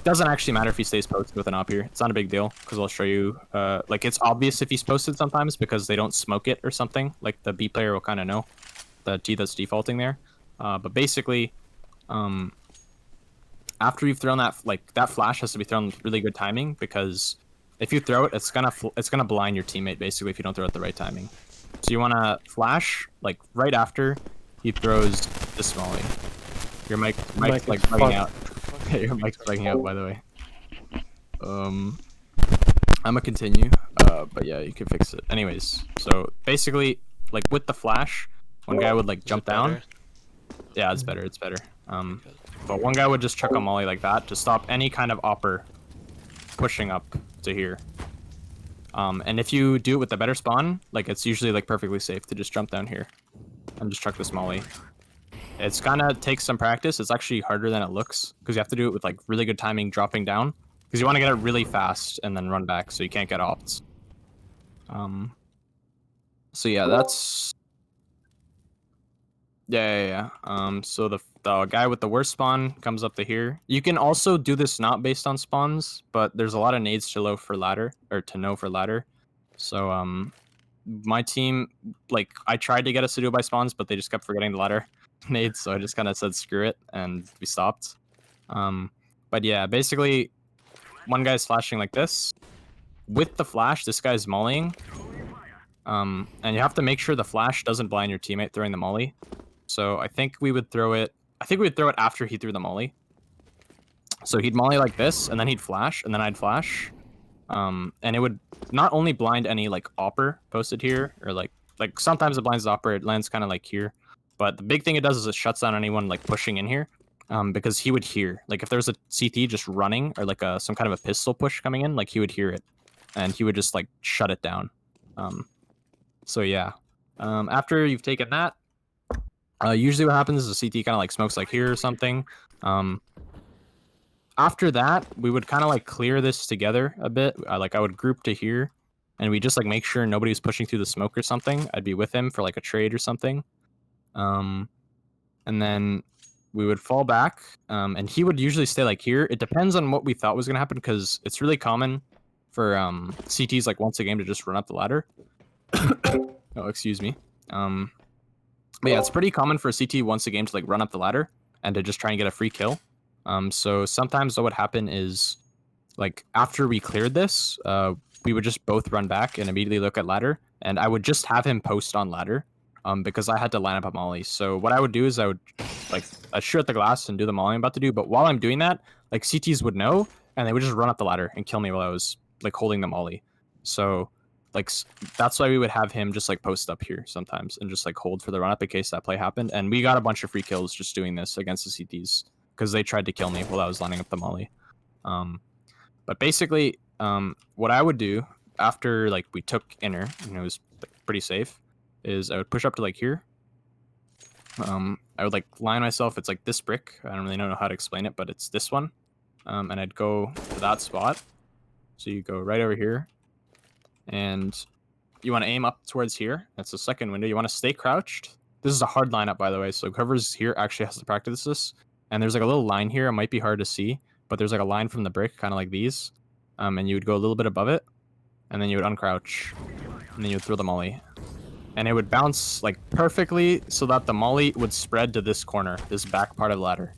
Doesn't actually matter if he stays posted with an op here. It's not a big deal because I'll show you. Like it's obvious if he's posted sometimes because they don't smoke it or something. Like the B player will kind of know the T that's defaulting there. But basically, after you've thrown that, like that flash has to be thrown with really good timing because if you throw it, it's gonna blind your teammate basically if you don't throw it at the right timing. So you want to flash like right after he throws the Smolly. Your mic's like bugging out. Your mic's bugging out, by the way. I'm gonna continue, but yeah, you can fix it. Anyways, so basically, like with the flash, one guy would like jump down. Better? Yeah, it's better. It's better. But one guy would just chuck a molly like that to stop any kind of opper pushing up to here. And if you do it with the better spawn, like it's usually like perfectly safe to just jump down here and just chuck this molly. It's gonna take some practice. It's actually harder than it looks because you have to do it with like really good timing dropping down because you want to get it really fast and then run back so you can't get opts. So yeah, that's yeah. So the guy with the worst spawn comes up to here. You can also do this not based on spawns, but there's a lot of nades to know for ladder. So my team, like I tried to get us to do it by spawns, but they just kept forgetting the ladder nades, so I just kind of said screw it and we stopped. But yeah, basically one guy's flashing like this. With the flash, this guy's mollying. And you have to make sure the flash doesn't blind your teammate throwing the molly. So I think we would throw it after he threw the molly. So he'd molly like this, and then he'd flash, and then I'd flash. And it would not only blind any like opper posted here, or like sometimes it blinds the opper, it lands kind of like here. But the big thing it does is it shuts down anyone like pushing in here, because he would hear, like if there's a CT just running or like some kind of a pistol push coming in, like he would hear it, and he would just like shut it down. So yeah, after you've taken that, usually what happens is the CT kind of like smokes like here or something. After that, we would kind of like clear this together a bit. Like I would group to here, and we just like make sure nobody's pushing through the smoke or something. I'd be with him for like a trade or something. And then we would fall back, and he would usually stay like here. It depends on what we thought was gonna happen because it's really common for CTs like once a game to just run up the ladder. Oh, excuse me. But yeah, it's pretty common for a CT once a game to like run up the ladder and to just try and get a free kill. So sometimes what would happen is, like after we cleared this, we would just both run back and immediately look at ladder, and I would just have him post on ladder, because I had to line up a molly. So what I would do is I'd shoot at the glass and do the molly I'm about to do, but while I'm doing that, like CTs would know, and they would just run up the ladder and kill me while I was like holding the molly. So like that's why we would have him just like post up here sometimes and just like hold for the run up in case that play happened. And we got a bunch of free kills just doing this against the CTs because they tried to kill me while I was lining up the molly. But basically, what I would do after like we took inner and it was pretty safe is I would push up to like here. I would like line myself. It's like this brick. I don't really know how to explain it, but it's this one. And I'd go to that spot. So you go right over here, and you want to aim up towards here. That's the second window. You want to stay crouched. This is a hard lineup, by the way. So whoever's here actually has to practice this. And there's like a little line here. It might be hard to see, but there's like a line from the brick, kind of like these. And you would go a little bit above it, and then you would uncrouch, and then you would throw the molly. And it would bounce like perfectly so that the molly would spread to this corner, this back part of the ladder.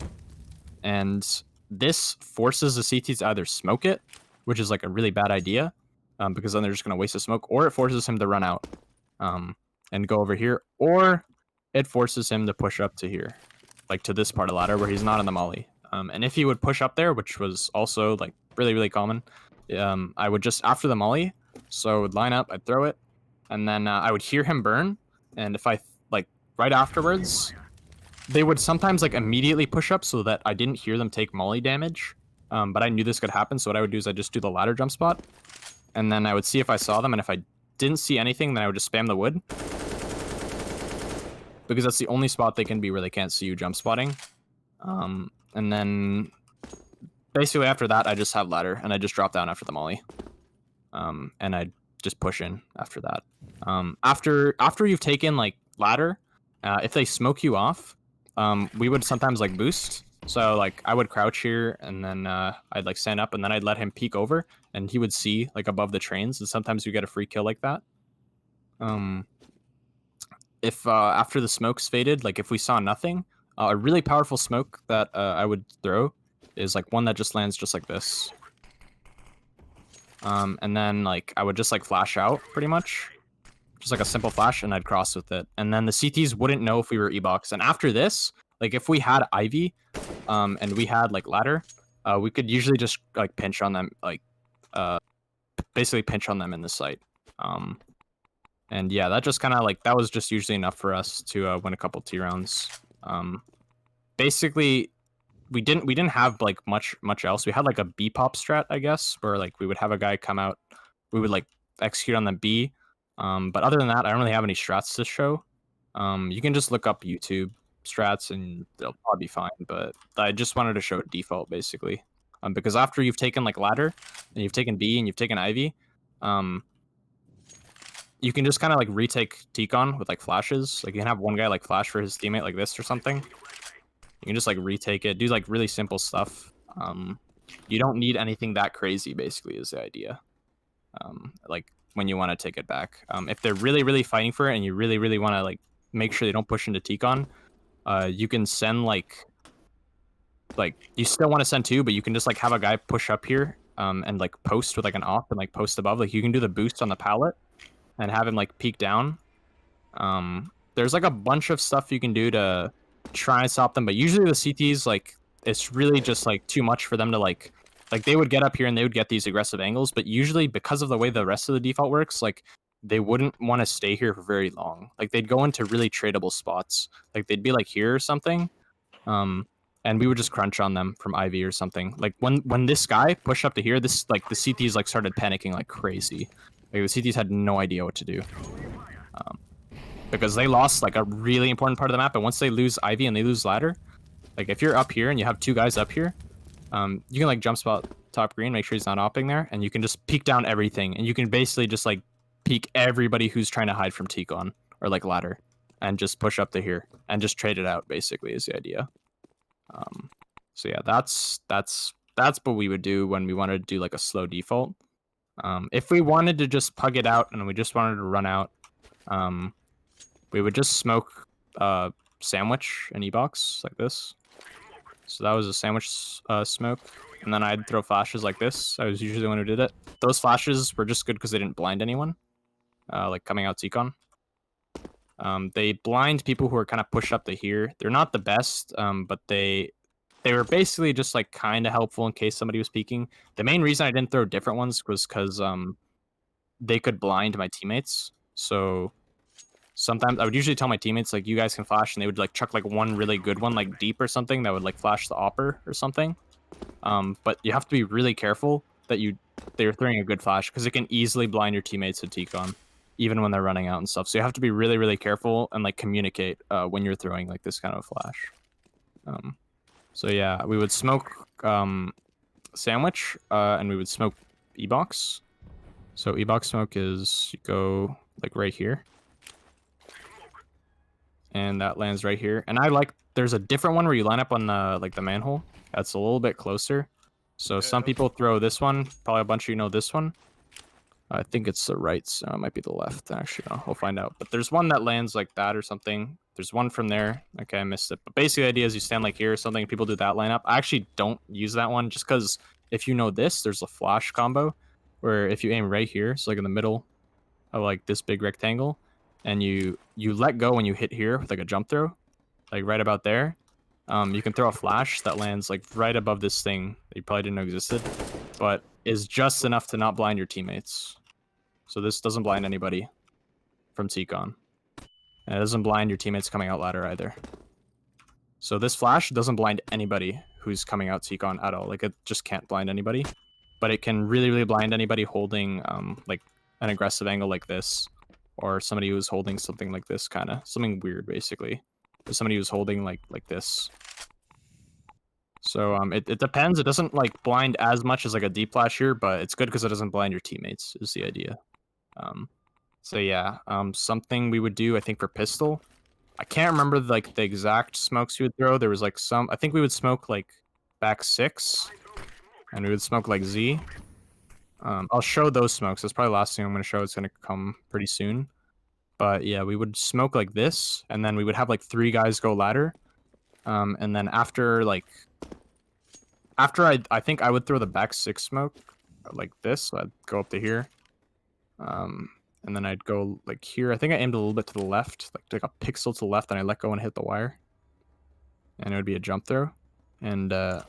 And this forces the CT to either smoke it, which is like a really bad idea, because then they're just going to waste the smoke, or it forces him to run out and go over here, or it forces him to push up to here, like to this part of the ladder where he's not on the molly. And if he would push up there, which was also like really, really common, I would just after the molly, so I would line up, I'd throw it, and then I would hear him burn, and if I like right afterwards, they would sometimes like immediately push up so that I didn't hear them take molly damage. But I knew this could happen, so what I would do is I just do the ladder jump spot, and then I would see if I saw them, and if I didn't see anything, then I would just spam the wood, because that's the only spot they can be where they can't see you jump spotting. And then basically after that, I just have ladder, and I just drop down after the molly, and I just push in after that. After you've taken like ladder, if they smoke you off, we would sometimes like boost. So like I would crouch here, and then I'd like stand up, and then I'd let him peek over, and he would see like above the trains, and sometimes you get a free kill like that. If after the smoke's faded, like if we saw nothing, a really powerful smoke that I would throw is like one that just lands just like this. And then like I would just like flash out pretty much, just like a simple flash, and I'd cross with it. And then the CTs wouldn't know if we were E-box. And after this, like if we had Ivy, and we had like ladder, we could usually just like pinch on them, like basically pinch on them in the site. And yeah, that just kind of like that was just usually enough for us to win a couple T rounds. Basically, we didn't have like much else. We had like a B pop strat, I guess, where like we would have a guy come out, we would like execute on the B. But other than that, I don't really have any strats to show. You can just look up YouTube strats and they'll probably be fine. But I just wanted to show default basically, because after you've taken like ladder and you've taken B and you've taken Ivy, you can just kind of like retake T-Con with like flashes. Like you can have one guy like flash for his teammate like this or something. You can just like retake it, do like really simple stuff. You don't need anything that crazy basically is the idea. Like when you want to take it back. If they're really fighting for it and you really want to like make sure they don't push into T-Con, you can send like you still want to send two, but you can just like have a guy push up here and like post with like an off and like post above. Like you can do the boost on the pallet and have him like peek down. There's like a bunch of stuff you can do to try and stop them, but usually the CTs, like it's really just like too much for them to like they would get up here and they would get these aggressive angles, but usually because of the way the rest of the default works, like they wouldn't want to stay here for very long. Like they'd go into really tradable spots. Like they'd be like here or something. And we would just crunch on them from Ivy or something. Like when this guy pushed up to here, this like the CTs like started panicking like crazy. Like the CTs had no idea what to do. Because they lost like a really important part of the map, and once they lose Ivy and they lose ladder, like if you're up here and you have two guys up here, you can like jump spot top green, make sure he's not opping there, and you can just peek down everything, and you can basically just like peek everybody who's trying to hide from T-Con or like ladder, and just push up to here and just trade it out. Basically, is the idea. So yeah, that's what we would do when we wanted to do like a slow default. If we wanted to just pug it out and we just wanted to run out, we would just smoke sandwich and E-box like this. So that was a sandwich smoke. And then I'd throw flashes like this. I was usually the one who did it. Those flashes were just good because they didn't blind anyone, like coming out T-Con. They blind people who are kind of pushed up to here. They're not the best, but they were basically just like kind of helpful in case somebody was peeking. The main reason I didn't throw different ones was because they could blind my teammates. So sometimes I would usually tell my teammates like, you guys can flash, and they would like chuck like one really good one like deep or something that would like flash the opper or something. But you have to be really careful that they're throwing a good flash, because it can easily blind your teammates with T-Con even when they're running out and stuff. So you have to be really careful and like communicate when you're throwing like this kind of flash. So yeah, we would smoke sandwich and we would smoke E-box. So E-box smoke is you go like right here, and that lands right here. And there's a different one where you line up on the like the manhole. That's a little bit closer. So some people throw this one. Probably a bunch of you know this one. I think it's the right, so it might be the left. Actually, we'll find out. But there's one that lands like that or something. There's one from there. Okay, I missed it. But basically, the idea is you stand like here or something, and people do that lineup. I actually don't use that one just because if you know this, there's a flash combo where if you aim right here, so like in the middle of like this big rectangle, and you let go when you hit here with like a jump throw, like right about there, you can throw a flash that lands like right above this thing that you probably didn't know existed, but is just enough to not blind your teammates. So this doesn't blind anybody from T-Con. And it doesn't blind your teammates coming out ladder either. So this flash doesn't blind anybody who's coming out T-Con at all. Like, it just can't blind anybody. But it can really, really blind anybody holding like an aggressive angle like this, or somebody who's holding something like this, kind of something weird, basically. Or somebody who's holding like this. So it depends. It doesn't like blind as much as like a deep flash here, but it's good because it doesn't blind your teammates. Is the idea. So yeah, something we would do, I think, for pistol. I can't remember like the exact smokes you would throw. There was like some. I think we would smoke like back 6, and we would smoke like Z. I'll show those smokes. That's probably the last thing I'm going to show. It's going to come pretty soon. But yeah, we would smoke like this, and then we would have like 3 guys go ladder. And then after I think I would throw the back 6 smoke like this. So I'd go up to here. And then I'd go like here. I think I aimed a little bit to the left, like a pixel to the left, and I let go and hit the wire. And it would be a jump throw. And I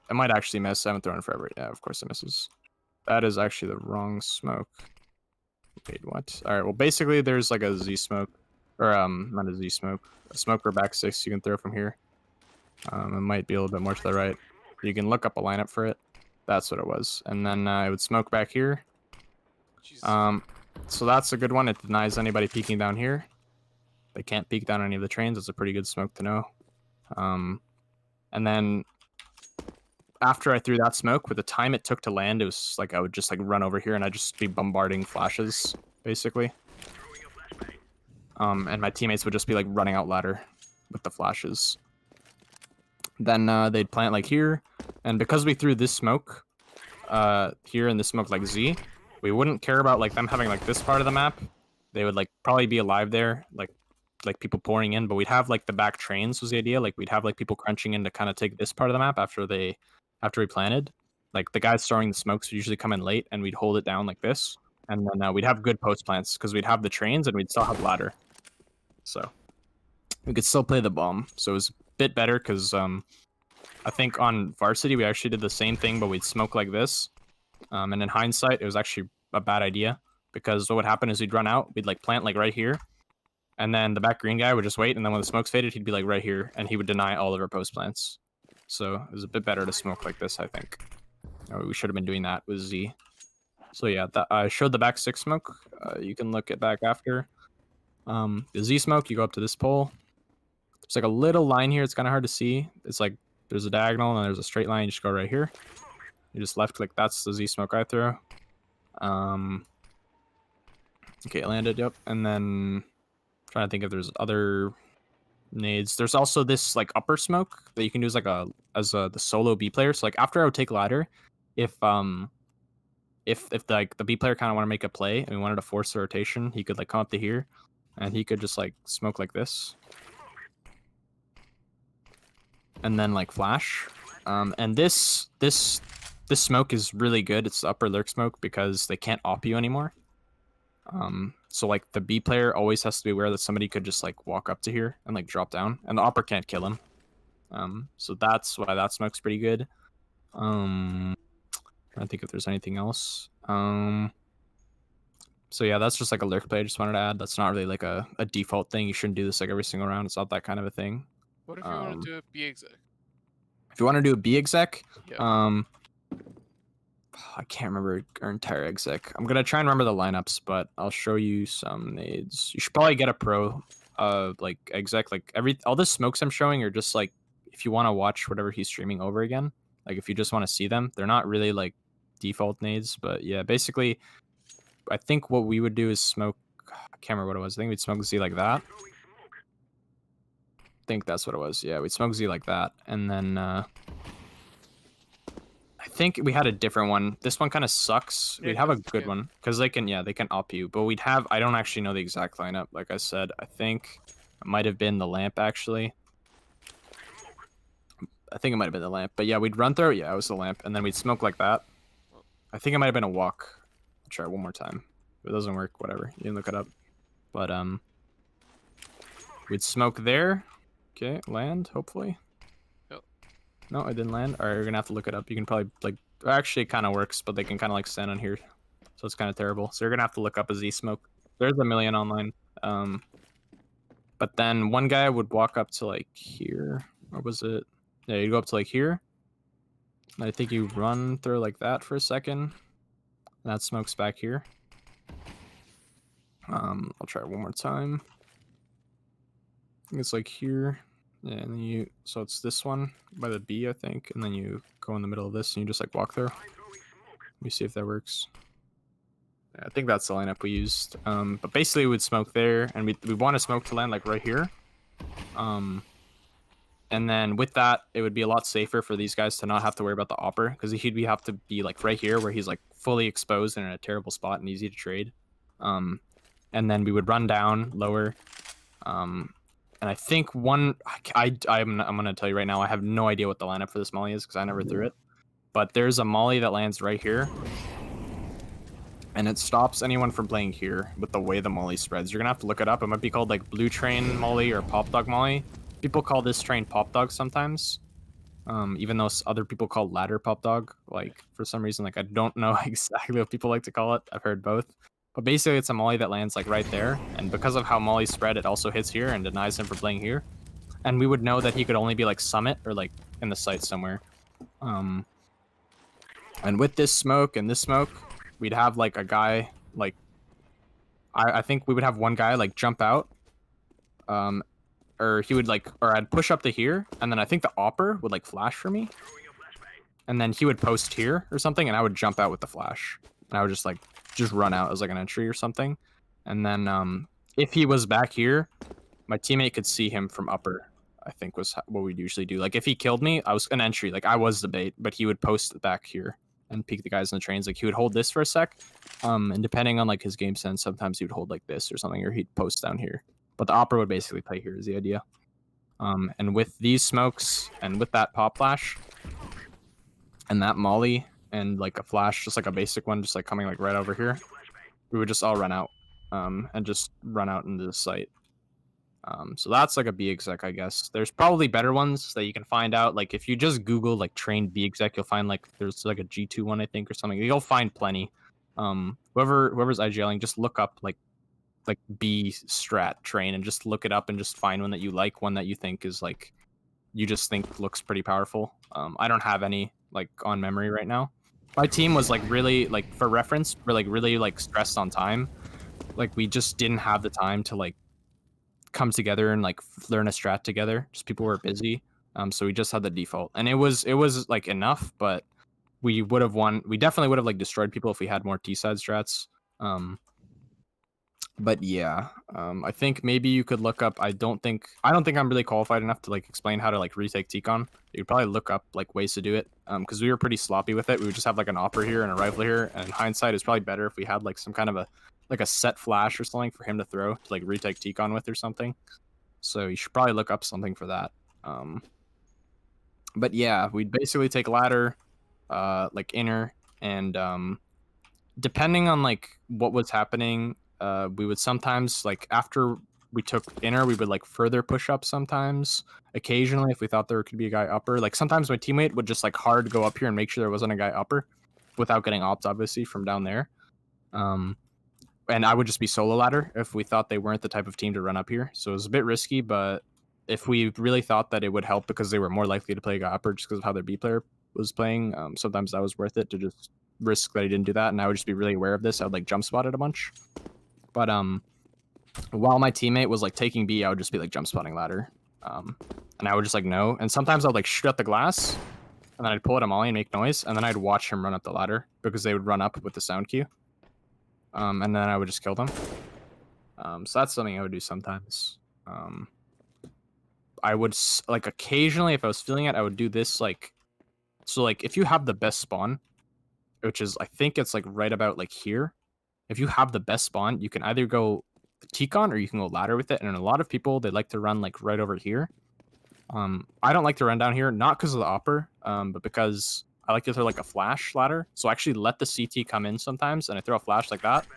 might actually miss. I haven't thrown it forever. Yeah, of course it misses. That is actually the wrong smoke. Wait, what? Alright, well basically there's like a Z smoke. Or not a Z smoke. A smoke or back 6 you can throw from here. It might be a little bit more to the right. You can look up a lineup for it. That's what it was. And then I would smoke back here. Jesus. So that's a good one. It denies anybody peeking down here. They can't peek down any of the trains. It's a pretty good smoke to know. And then after I threw that smoke, with the time it took to land, it was like I would just like run over here and I'd just be bombarding flashes, basically. And my teammates would just be like running out ladder with the flashes. Then they'd plant like here, and because we threw this smoke here and this smoke like Z, we wouldn't care about like them having like this part of the map. They would like probably be alive there, like people pouring in, but we'd have like the back trains was the idea. Like we'd have like people crunching in to kind of take this part of the map after we planted. Like the guys throwing the smokes would usually come in late, and we'd hold it down like this, and then we'd have good post plants because we'd have the trains and we'd still have ladder, so we could still play the bomb. So it was a bit better because I think on varsity we actually did the same thing, but we'd smoke like this. And in hindsight, it was actually a bad idea because what would happen is we'd run out, we'd like plant like right here, and then the back green guy would just wait, and then when the smoke's faded, he'd be like right here, and he would deny all of our post plants. So it was a bit better to smoke like this, I think. We should have been doing that with Z. So yeah, I showed the back 6 smoke. You can look it back after. The Z smoke, you go up to this pole. There's like a little line here. It's kind of hard to see. It's like there's a diagonal and there's a straight line. You just go right here. You just left click. That's the Z smoke I throw. Okay, it landed. Yep. And then I'm trying to think if there's other nades. There's also this like upper smoke that you can do as like the solo B player. So like after I would take ladder, if like the B player kind of want to make a play and we wanted to force the rotation, he could like come up to here, and he could just like smoke like this, and then like flash. And this smoke is really good. It's the upper lurk smoke because they can't op you anymore. So like the B player always has to be aware that somebody could just like walk up to here and like drop down, and the upper can't kill him. So that's why that smoke's pretty good. Trying to think if there's anything else. So yeah, that's just like a lurk play I just wanted to add. That's not really like a default thing. You shouldn't do this like every single round. It's not that kind of a thing. What if you want to do a B exec? If you want to do a B exec, Yeah. I can't remember our entire exec. I'm gonna try and remember the lineups, but I'll show you some nades. You should probably get a pro like exec. Like all the smokes I'm showing are just like if you want to watch whatever he's streaming over again. Like if you just want to see them, they're not really like default nades. But yeah, basically, I think what we would do is smoke. I can't remember what it was. I think we'd smoke Z like that. I think that's what it was. Yeah, we'd smoke Z like that, and then I think we had a different one. This one kind of sucks. Yeah, We'd have a 'cause good one because they can op you. But we'd have. I don't actually know the exact lineup. Like I said, I think it might have been the lamp actually. I think it might have been the lamp. But yeah, we'd run through. Yeah, it was the lamp, and then we'd smoke like that. I think it might have been a walk. I'll try it one more time. If it doesn't work, whatever. You can look it up. But we'd smoke there, Okay, land, hopefully. Yep. No, I didn't land. Alright, you're gonna have to look it up. You can probably, like, actually it kind of works, but they can kind of, like, stand on here. So it's kind of terrible. So you're gonna have to look up a Z smoke. There's a million online. But then one guy would walk up to, like, here. Or was it? Yeah, you go up to, like, here. And I think you run through, like, that for a second. That smoke's back here. I'll try it one more time. I think it's like here. Yeah, and then you, so it's this one by the B, I think, and then you go in the middle of this and you just like walk there. Let me see if that works. Yeah, I think that's the lineup we used. But basically we'd smoke there, and we want to smoke to land like right here. And then with that, it would be a lot safer for these guys to not have to worry about the opper, because he'd have to be like right here where he's like fully exposed and in a terrible spot and easy to trade. And then we would run down lower. And I think one, I'm gonna tell you right now, I have no idea what the lineup for this molly is because I never threw it. But there's a molly that lands right here, and it stops anyone from playing here with the way the molly spreads. You're gonna have to look it up. It might be called like blue train molly or pop dog molly. People call this train pop dog sometimes, even though other people call ladder pop dog. Like for some reason, like I don't know exactly what people like to call it. I've heard both. But basically, it's a molly that lands like right there, and because of how molly spread, it also hits here and denies him from playing here. And we would know that he could only be like summit or like in the site somewhere. And with this smoke and this smoke, we'd have like a guy like I think we would have one guy like jump out, or he would like, or I'd push up to here, and then I think the opper would like flash for me, and then he would post here or something, and I would jump out with the flash, and I would just run out as like an entry or something. And then if he was back here, my teammate could see him from upper, I think was what we'd usually do. Like if he killed me, I was an entry, like I was the bait, but he would post back here and peek the guys in the trains. Like he would hold this for a sec, and depending on like his game sense, sometimes he would hold like this or something, or he'd post down here. But the opera would basically play here is the idea. And with these smokes and with that pop flash and that molly and like a flash, just like a basic one, just like coming like right over here, we would just all run out, and just run out into the site. So that's like a B exec, I guess. There's probably better ones that you can find out. Like if you just Google like trained B exec, you'll find like there's like a G2 one, I think, or something. You'll find plenty. Whoever's IGLing, just look up like B strat train and just look it up and just find one that you like, one that you think is like you just think looks pretty powerful. I don't have any like on memory right now. My team was like really, like for reference, we're like really like stressed on time. Like we just didn't have the time to like come together and like learn a strat together. Just people were busy. So we just had the default, and it was like enough, but we would have won. We definitely would have like destroyed people if we had more T side strats. But yeah, I think maybe you could look up. I don't think I'm really qualified enough to like explain how to like retake T-Con. You could probably look up like ways to do it, because we were pretty sloppy with it. We would just have like an opera here and a rifle here, and in hindsight, it's probably better if we had like some kind of a set flash or something for him to throw to like retake T-Con with or something. So you should probably look up something for that. But yeah, we'd basically take ladder, like inner, and depending on like what was happening, we would sometimes like after we took inner, we would like further push up sometimes. Occasionally, if we thought there could be a guy upper, like sometimes my teammate would just like hard go up here and make sure there wasn't a guy upper, without getting ops obviously from down there. And I would just be solo ladder if we thought they weren't the type of team to run up here. So it was a bit risky, but if we really thought that it would help because they were more likely to play a guy upper just because of how their B player was playing, sometimes that was worth it to just risk that he didn't do that. And I would just be really aware of this. I would like jump spot it a bunch. But while my teammate was like taking B, I would just be like jump spotting ladder. And I would just like no. And sometimes I would like shoot at the glass, and then I'd pull it a molly and make noise, and then I'd watch him run up the ladder because they would run up with the sound cue. And then I would just kill them. So that's something I would do sometimes. I would like occasionally, if I was feeling it, I would do this like, so like if you have the best spawn, which is I think it's like right about like here. If you have the best spawn, you can either go T-Con or you can go ladder with it. And a lot of people, they like to run like right over here. I don't like to run down here, not because of the opper, but because I like to throw like a flash ladder. So I actually let the CT come in sometimes, and I throw a flash like that.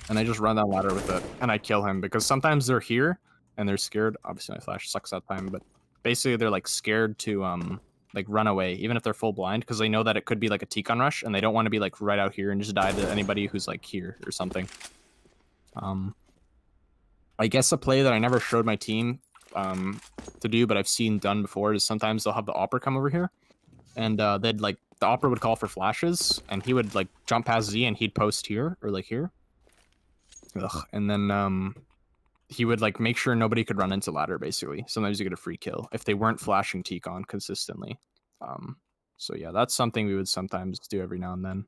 And I just run that ladder with it, and I kill him because sometimes they're here, and they're scared. Obviously, my flash sucks that time, but basically they're like scared to like run away, even if they're full blind, because they know that it could be like a T-con rush, and they don't want to be like right out here and just die to anybody who's like here or something. I guess a play that I never showed my team to do, but I've seen done before, is sometimes they'll have the Opera come over here, and they'd like the Opera would call for flashes, and he would like jump past Z and he'd post here or like here. Ugh. And then he would like make sure nobody could run into ladder. Basically, sometimes you get a free kill if they weren't flashing T-con consistently. So yeah, that's something we would sometimes do every now and then.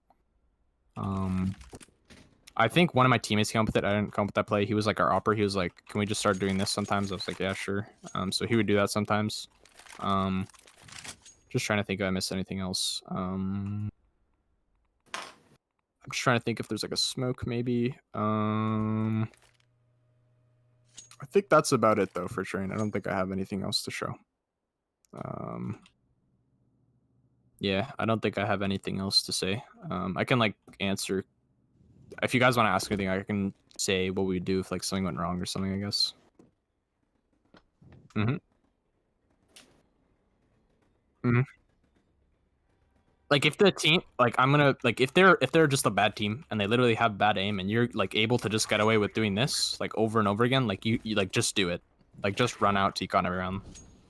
I think one of my teammates came up with it. I didn't come up with that play. He was like our opera. He was like, "Can we just start doing this sometimes?" I was like, "Yeah, sure." So he would do that sometimes. Just trying to think if I missed anything else. I'm just trying to think if there's like a smoke maybe. I think that's about it though for train. I don't think I have anything else to show. Yeah, I don't think I have anything else to say. I can like answer if you guys want to ask anything. I can say what we would do if like something went wrong or something, I guess. Like if the team, like I'm gonna like if they're just a bad team and they literally have bad aim and you're like able to just get away with doing this like over and over again, like you like just do it. Like just run out T-con every round.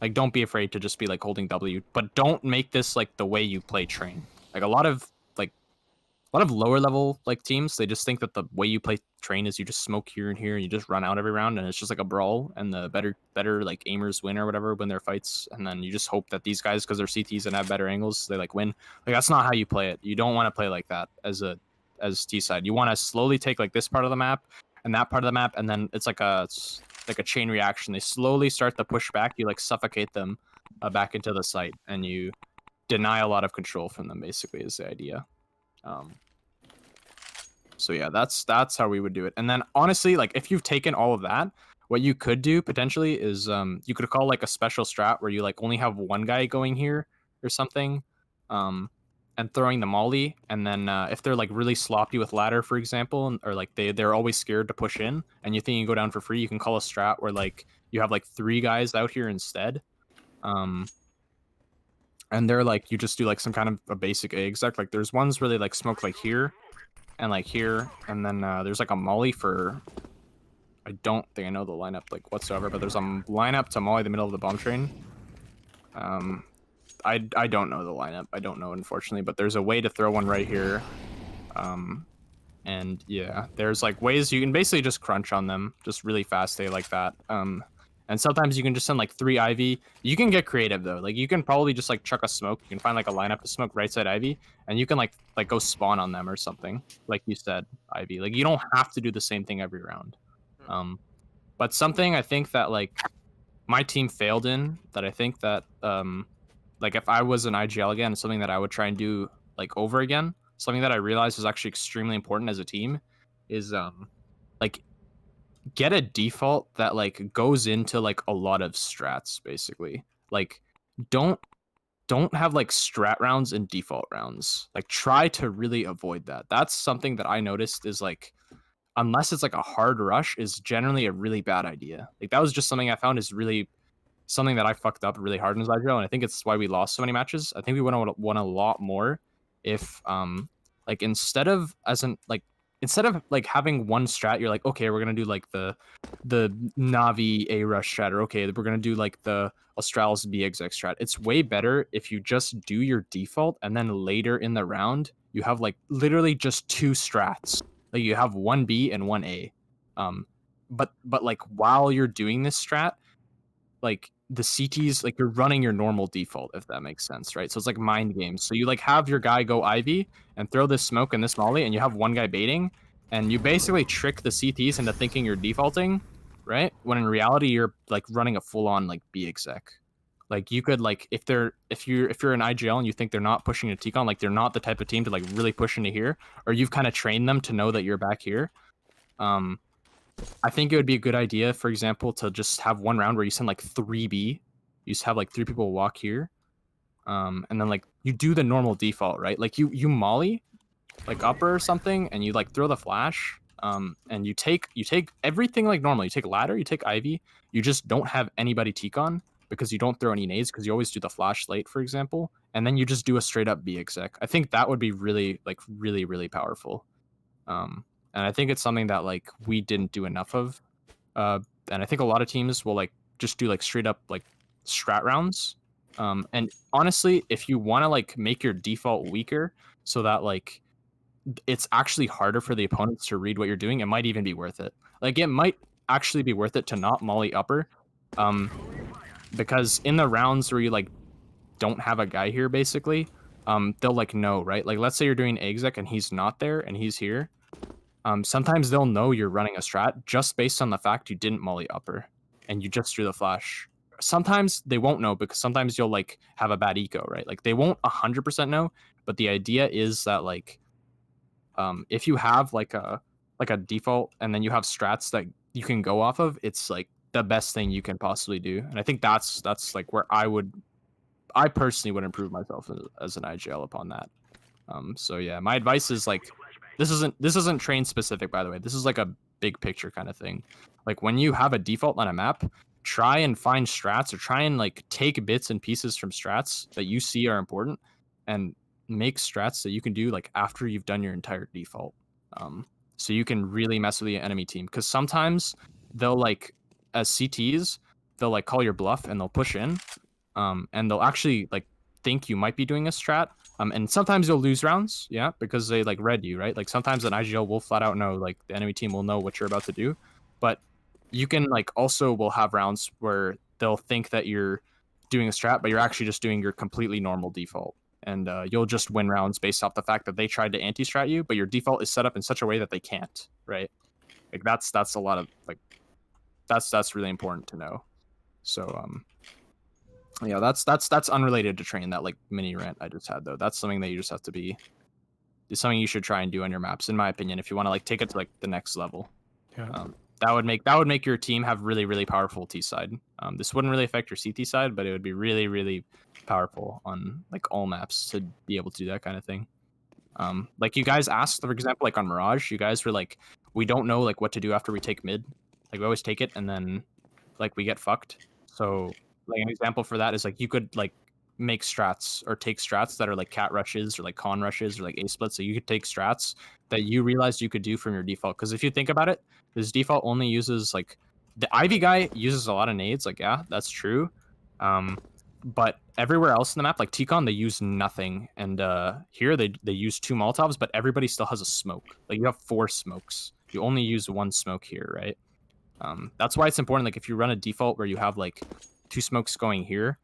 Like don't be afraid to just be like holding W, but don't make this like the way you play train. Like a lot of lower level like teams, they just think that the way you play train is you just smoke here and here and you just run out every round and it's just like a brawl and the better like aimers win or whatever win their fights, and then you just hope that these guys, because they're CTs and have better angles, they like win. Like that's not how you play it. You don't want to play like that as T side. You want to slowly take like this part of the map and that part of the map, and then it's like a chain reaction. They slowly start to push back. You like suffocate them back into the site and you deny a lot of control from them, basically is the idea. So yeah, that's how we would do it. And then honestly, like if you've taken all of that, what you could do potentially is you could call like a special strat where you like only have one guy going here or something, and throwing the molly. And then if they're like really sloppy with ladder, for example, or like they're always scared to push in, and you think you can go down for free, you can call a strat where like you have like 3 guys out here instead. And they're like, you just do like some kind of a basic A exec. Like there's ones where they like smoke like here and like here, and then there's like a molly for, I don't think I know the lineup like whatsoever, but there's a lineup to molly the middle of the bomb train. I don't know the lineup. I don't know, unfortunately, but there's a way to throw one right here. And yeah, there's like ways you can basically just crunch on them just really fast. They like that. And sometimes you can just send like 3 Ivy. You can get creative though. Like you can probably just like chuck a smoke. You can find like a lineup to smoke right side Ivy, and you can like go spawn on them or something. Like you said, Ivy. Like you don't have to do the same thing every round. But something I think that like my team failed in, that I think that like if I was an IGL again, something that I would try and do like over again, something that I realized is actually extremely important as a team, is like get a default that like goes into like a lot of strats, basically. Like don't have like strat rounds and default rounds. Like try to really avoid that. That's something that I noticed is like, unless it's like a hard rush, is generally a really bad idea. Like that was just something I found is really something that I fucked up really hard in Zydro, and I think it's why we lost so many matches. I think we would have won a lot more if like instead of like having one strat, you're like, okay, we're gonna do like the Navi A rush strat, or okay, we're gonna do like the Australis B exec strat. It's way better if you just do your default, and then later in the round you have like literally just 2 strats. Like you have 1 B and 1 A. But like while you're doing this strat, like the CTs, like you're running your normal default, if that makes sense, right? So it's like mind games. So you like have your guy go Ivy and throw this smoke and this molly, and you have one guy baiting, and you basically trick the CTs into thinking you're defaulting, right? When in reality you're like running a full on like B exec. Like you could like if you're an IGL and you think they're not pushing a T-con, like they're not the type of team to like really push into here, or you've kind of trained them to know that you're back here. I think it would be a good idea, for example, to just have one round where you send like 3B. You just have like 3 people walk here. And then like you do the normal default, right? Like you molly like upper or something, and you like throw the flash. And you take everything like normal. You take ladder, you take Ivy. You just don't have anybody T-con because you don't throw any nades because you always do the flash late, for example, and then you just do a straight up B exec. I think that would be really really powerful. And I think it's something that like we didn't do enough of. And I think a lot of teams will like just do like straight up like strat rounds. And honestly, if you want to like make your default weaker so that like it's actually harder for the opponents to read what you're doing, it might even be worth it. Like it might actually be worth it to not molly upper, because in the rounds where you like don't have a guy here, basically, they'll like know, right? Like let's say you're doing exec and he's not there and he's here. Sometimes they'll know you're running a strat just based on the fact you didn't molly upper and you just threw the flash. Sometimes they won't know because sometimes you'll like have a bad eco, right? Like they won't 100% know, but the idea is that like if you have like a default and then you have strats that you can go off of, it's like the best thing you can possibly do. And I think that's like where I personally would improve myself as an IGL upon that. So yeah, my advice is like this isn't train specific, by the way. This is like a big picture kind of thing. Like when you have a default on a map, try and find strats or try and like take bits and pieces from strats that you see are important and make strats that you can do like after you've done your entire default. So you can really mess with the enemy team, because sometimes they'll like as CTs they'll like call your bluff and they'll push in, and they'll actually like think you might be doing a strat. And sometimes you'll lose rounds, yeah, because they like read you, right? Like sometimes an IGL will flat out know, like the enemy team will know what you're about to do, but you can like also will have rounds where they'll think that you're doing a strat, but you're actually just doing your completely normal default, and you'll just win rounds based off the fact that they tried to anti-strat you, but your default is set up in such a way that they can't, right? Like that's a lot of like that's really important to know. So yeah, that's unrelated to train, that like mini rant I just had though. That's something that you just have to be. It's something you should try and do on your maps, in my opinion, if you want to like take it to like the next level. Yeah. That would make your team have really powerful T side. This wouldn't really affect your CT side, but it would be really powerful on like all maps to be able to do that kind of thing. Like you guys asked, for example, like on Mirage, you guys were like, we don't know like what to do after we take mid. Like we always take it and then like we get fucked. So like an example for that is like you could like make strats or take strats that are like cat rushes or like con rushes or like A splits. So you could take strats that you realized you could do from your default. Because if you think about it, this default only uses like the Ivy guy uses a lot of nades. Like yeah, that's true. But everywhere else in the map, like T-Con, they use nothing, and here they use 2 Molotovs, but everybody still has a smoke. Like you have 4 smokes. You only use 1 smoke here, right? That's why it's important. Like if you run a default where you have like 2 smokes going here,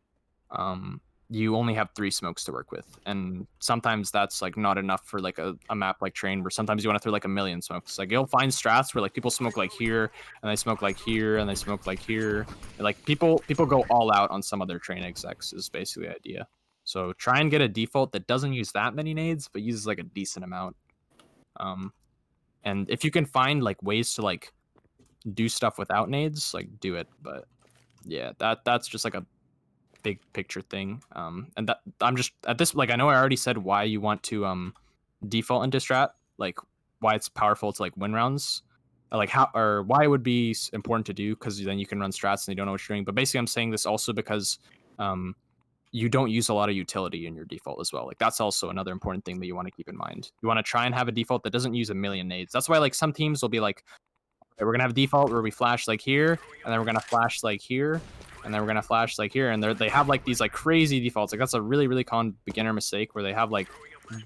you only have 3 smokes to work with, and sometimes that's like not enough for like a map like train, where sometimes you want to throw like a million smokes. Like you'll find strats where like people smoke like here and they smoke like here and they smoke like here, and, like people go all out on some of their train execs is basically the idea. So try and get a default that doesn't use that many nades but uses like a decent amount. And if you can find like ways to like do stuff without nades, like do it. But yeah, that's just like a big picture thing. And that I'm just at this, like I know I already said why you want to default into strat, like why it's powerful to like win rounds, like how or why it would be important to do, because then you can run strats and you don't know what you're doing. But basically I'm saying this also because you don't use a lot of utility in your default as well. Like that's also another important thing that you want to keep in mind. You want to try and have a default that doesn't use a million nades. That's why like some teams will be like, okay, we're gonna have a default where we flash like here, and then we're gonna flash like here, and then we're gonna flash like here, and they have like these like crazy defaults. Like that's a really common beginner mistake, where they have like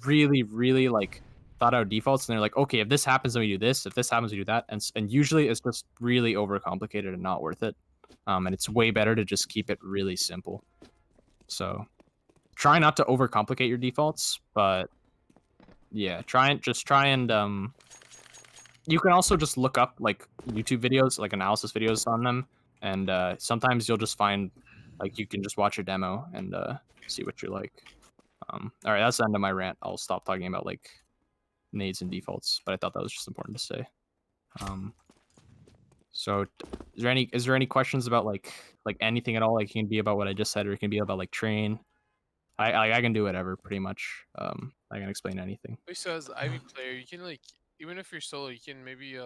really like thought out defaults, and they're like, okay, if this happens, then we do this. If this happens, we do that, and usually it's just really overcomplicated and not worth it. And it's way better to just keep it really simple. So try not to overcomplicate your defaults, but yeah, try and you can also just look up like YouTube videos, like analysis videos on them, and sometimes you'll just find like you can just watch a demo and see what you like. All right, that's the end of my rant. I'll stop talking about like nades and defaults, but I thought that was just important to say. So is there any questions about like anything at all? Like it can be about what I just said, or it can be about like train. I can do whatever pretty much. I can explain anything. Also, as Ivy player, you can like even if you're solo, you can maybe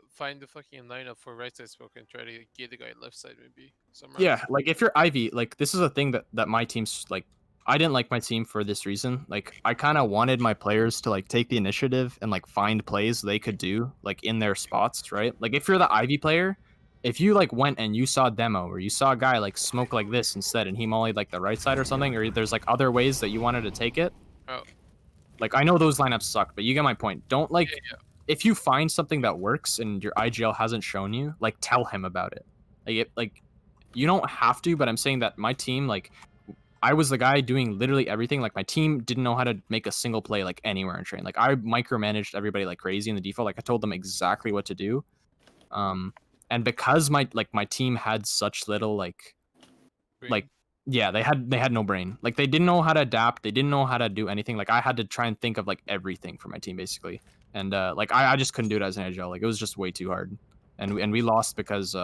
find the fucking lineup for right side smoke and try to get the guy left side maybe some rounds. Yeah, like if you're Ivy, like this is a thing that my team's like. I didn't like my team for this reason. Like I kind of wanted my players to like take the initiative and like find plays they could do like in their spots, right? Like if you're the Ivy player, if you like went and you saw a demo or you saw a guy like smoke like this instead and he mollied like the right side or something, or there's like other ways that you wanted to take it. Oh. Like I know those lineups suck, but you get my point. Don't like Yeah. if you find something that works and your IGL hasn't shown you, like tell him about it. Like you don't have to, but I'm saying that my team, like I was the guy doing literally everything. Like my team didn't know how to make a single play like anywhere in train. Like I micromanaged everybody like crazy in the default. Like I told them exactly what to do. And because my team had such little like yeah, they had no brain. Like they didn't know how to adapt. They didn't know how to do anything. Like I had to try and think of like everything for my team basically. And like I just couldn't do it as an IGL. Like it was just way too hard. And we lost because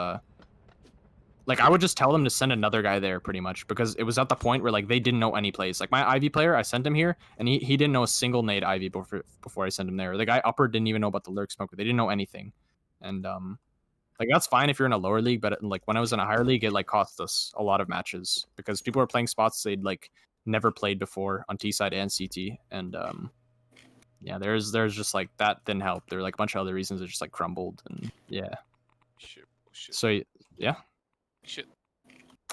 like I would just tell them to send another guy there pretty much because it was at the point where like they didn't know any plays. Like my Ivy player, I sent him here and he didn't know a single nade Ivy before I sent him there. The guy upper didn't even know about the lurk smoker. They didn't know anything. And like that's fine if you're in a lower league, but like when I was in a higher league, it like cost us a lot of matches because people were playing spots they'd like never played before on T side and CT. And yeah, there's just like that didn't help. There were like a bunch of other reasons it just like crumbled and yeah. Shit. So yeah. Shit.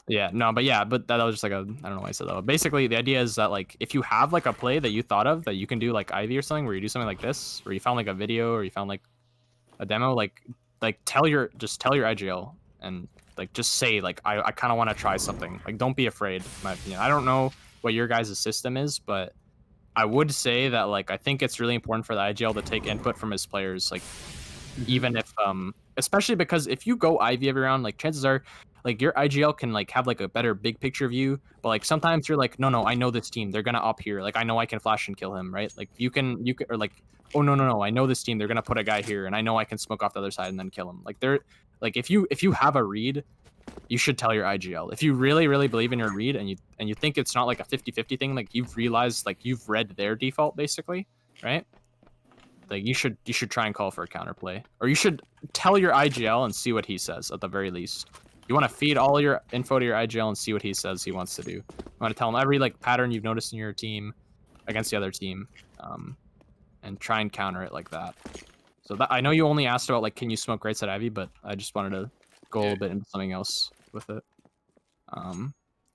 Yeah, no, but yeah, but that was just like a I don't know why I said that. But basically, the idea is that like if you have like a play that you thought of that you can do like Ivy or something, where you do something like this, or you found like a video or you found like a demo, like tell your IGL and like just say like I kind of want to try something. Like don't be afraid. In my opinion, I don't know what your guys' system is, but I would say that like I think it's really important for the IGL to take input from his players, like even if especially because if you go Ivy every round, like chances are like your IGL can like have like a better big picture view, but like sometimes you're like, no, I know this team, they're gonna up here, like I know I can flash and kill him, right? Like you can or like, oh no, I know this team, they're gonna put a guy here, and I know I can smoke off the other side and then kill him. Like they're like if you have a read, you should tell your IGL. If you really believe in your read and you think it's not like a 50-50 thing, like you've realized like you've read their default basically, right? Like you should try and call for a counterplay, or you should tell your IGL and see what he says at the very least. You want to feed all your info to your IGL and see what he says he wants to do. You want to tell him every like pattern you've noticed in your team against the other team, and try and counter it like that. So that I know you only asked about like can you smoke right side Ivy, but I just wanted to go a little bit into something else with it.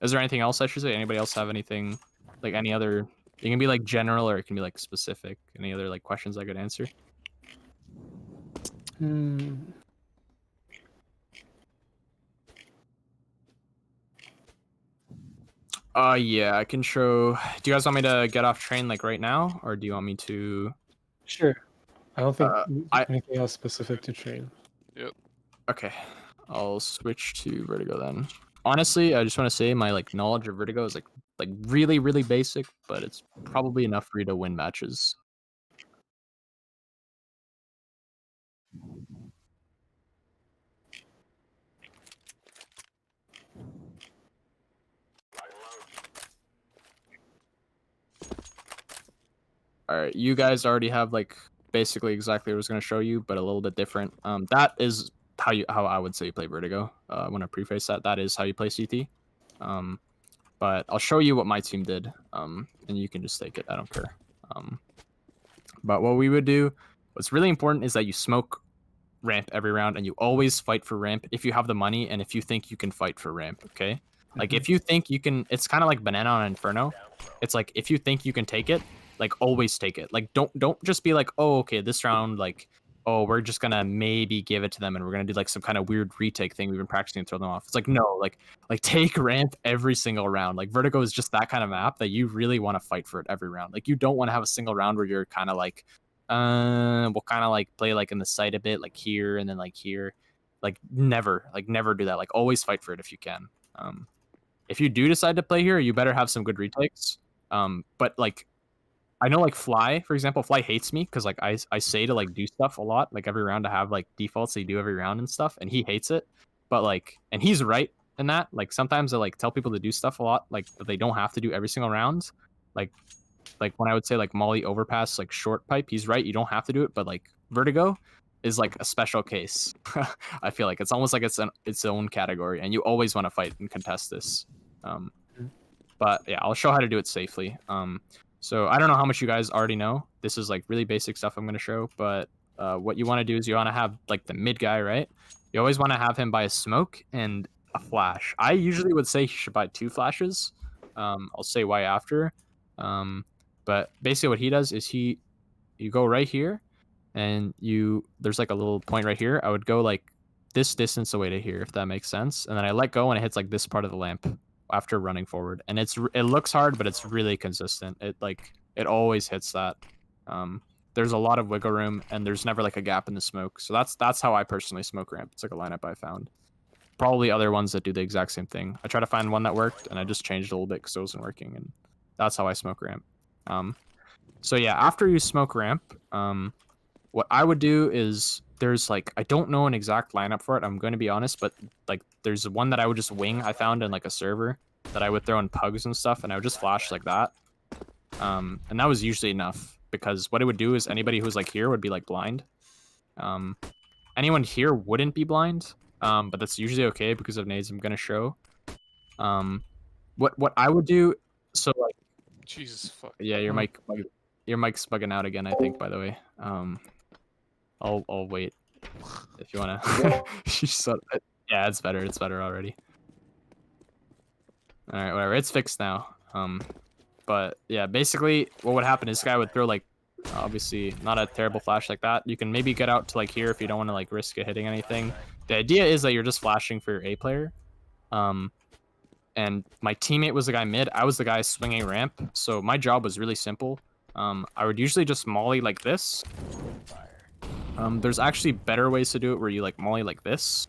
Is there anything else I should say? Anybody else have anything like any other? It can be like general or it can be like specific. Any other like questions I could answer? Yeah, I can show. Do you guys want me to get off train like right now, or do you want me to? Sure. I don't think I- anything else specific to train. Okay, I'll switch to Vertigo then. Honestly, I just want to say my like knowledge of Vertigo is like really basic, but it's probably enough for you to win matches. All right, you guys already have like basically exactly what I was going to show you, but a little bit different. That is how I would say you play Vertigo. When I preface that is how you play CT. But I'll show you what my team did. And you can just take it. I don't care. But what we would do, what's really important is that you smoke ramp every round, and you always fight for ramp if you have the money and if you think you can fight for ramp. Okay. Like if you think you can, it's kind of like Banana on Inferno. It's like if you think you can take it, like always take it. Like don't just be like, oh okay, this round like, oh we're just gonna maybe give it to them and we're gonna do like some kind of weird retake thing we've been practicing and throw them off. It's like no, like take ramp every single round. Like Vertigo is just that kind of map that you really want to fight for it every round. Like you don't want to have a single round where you're kind of like, we'll kind of like play like in the site a bit, like here and then like here. Like never do that. Like always fight for it if you can. If you do decide to play here, you better have some good retakes. But like I know like Fly, for example, Fly hates me because like I say to like do stuff a lot, like every round to have like defaults that you do every round and stuff, and he hates it. But like, and he's right in that. Like sometimes I like tell people to do stuff a lot, like but they don't have to do every single round. Like like when I would say like molly overpass, like short pipe, he's right. You don't have to do it, but like vertigo is like a special case. I feel like it's almost like its own category, and you always want to fight and contest this. Um, but yeah, I'll show how to do it safely. So I don't know how much you guys already know. This is like really basic stuff I'm gonna show, but what you want to do is you want to have like the mid guy, right? You always want to have him buy a smoke and a flash. I usually would say he should buy 2 flashes. I'll say why after. But basically what he does is you go right here and there's like a little point right here. I would go like this distance away to here, if that makes sense. And then I let go and it hits like this part of the lamp after running forward. And it looks hard, but it's really consistent. It always hits that. There's a lot of wiggle room and there's never like a gap in the smoke. So that's how I personally smoke ramp. It's like a lineup I found. Probably other ones that do the exact same thing. I try to find one that worked and I just changed it a little bit because it wasn't working, and that's how I smoke ramp. So yeah, after you smoke ramp, what I would do is there's like, I don't know an exact lineup for it, I'm going to be honest, but like there's one that I would just wing. I found in like a server that I would throw in pugs and stuff, and I would just flash like that. And that was usually enough, because what it would do is anybody who's like here would be like blind. Anyone here wouldn't be blind, but that's usually okay because of nades I'm going to show. What I would do, so like, Jesus fuck. yeah, your mic's bugging out again, I think, by the way. I'll wait if you wanna. Yeah, it's better. It's better already. All right, whatever. It's fixed now. But yeah, basically what would happen is this guy would throw like, obviously not a terrible flash like that. You can maybe get out to like here if you don't want to like risk it hitting anything. The idea is that you're just flashing for your A player. And my teammate was the guy mid. I was the guy swinging ramp. So my job was really simple. I would usually just molly like this. There's actually better ways to do it where you like molly like this.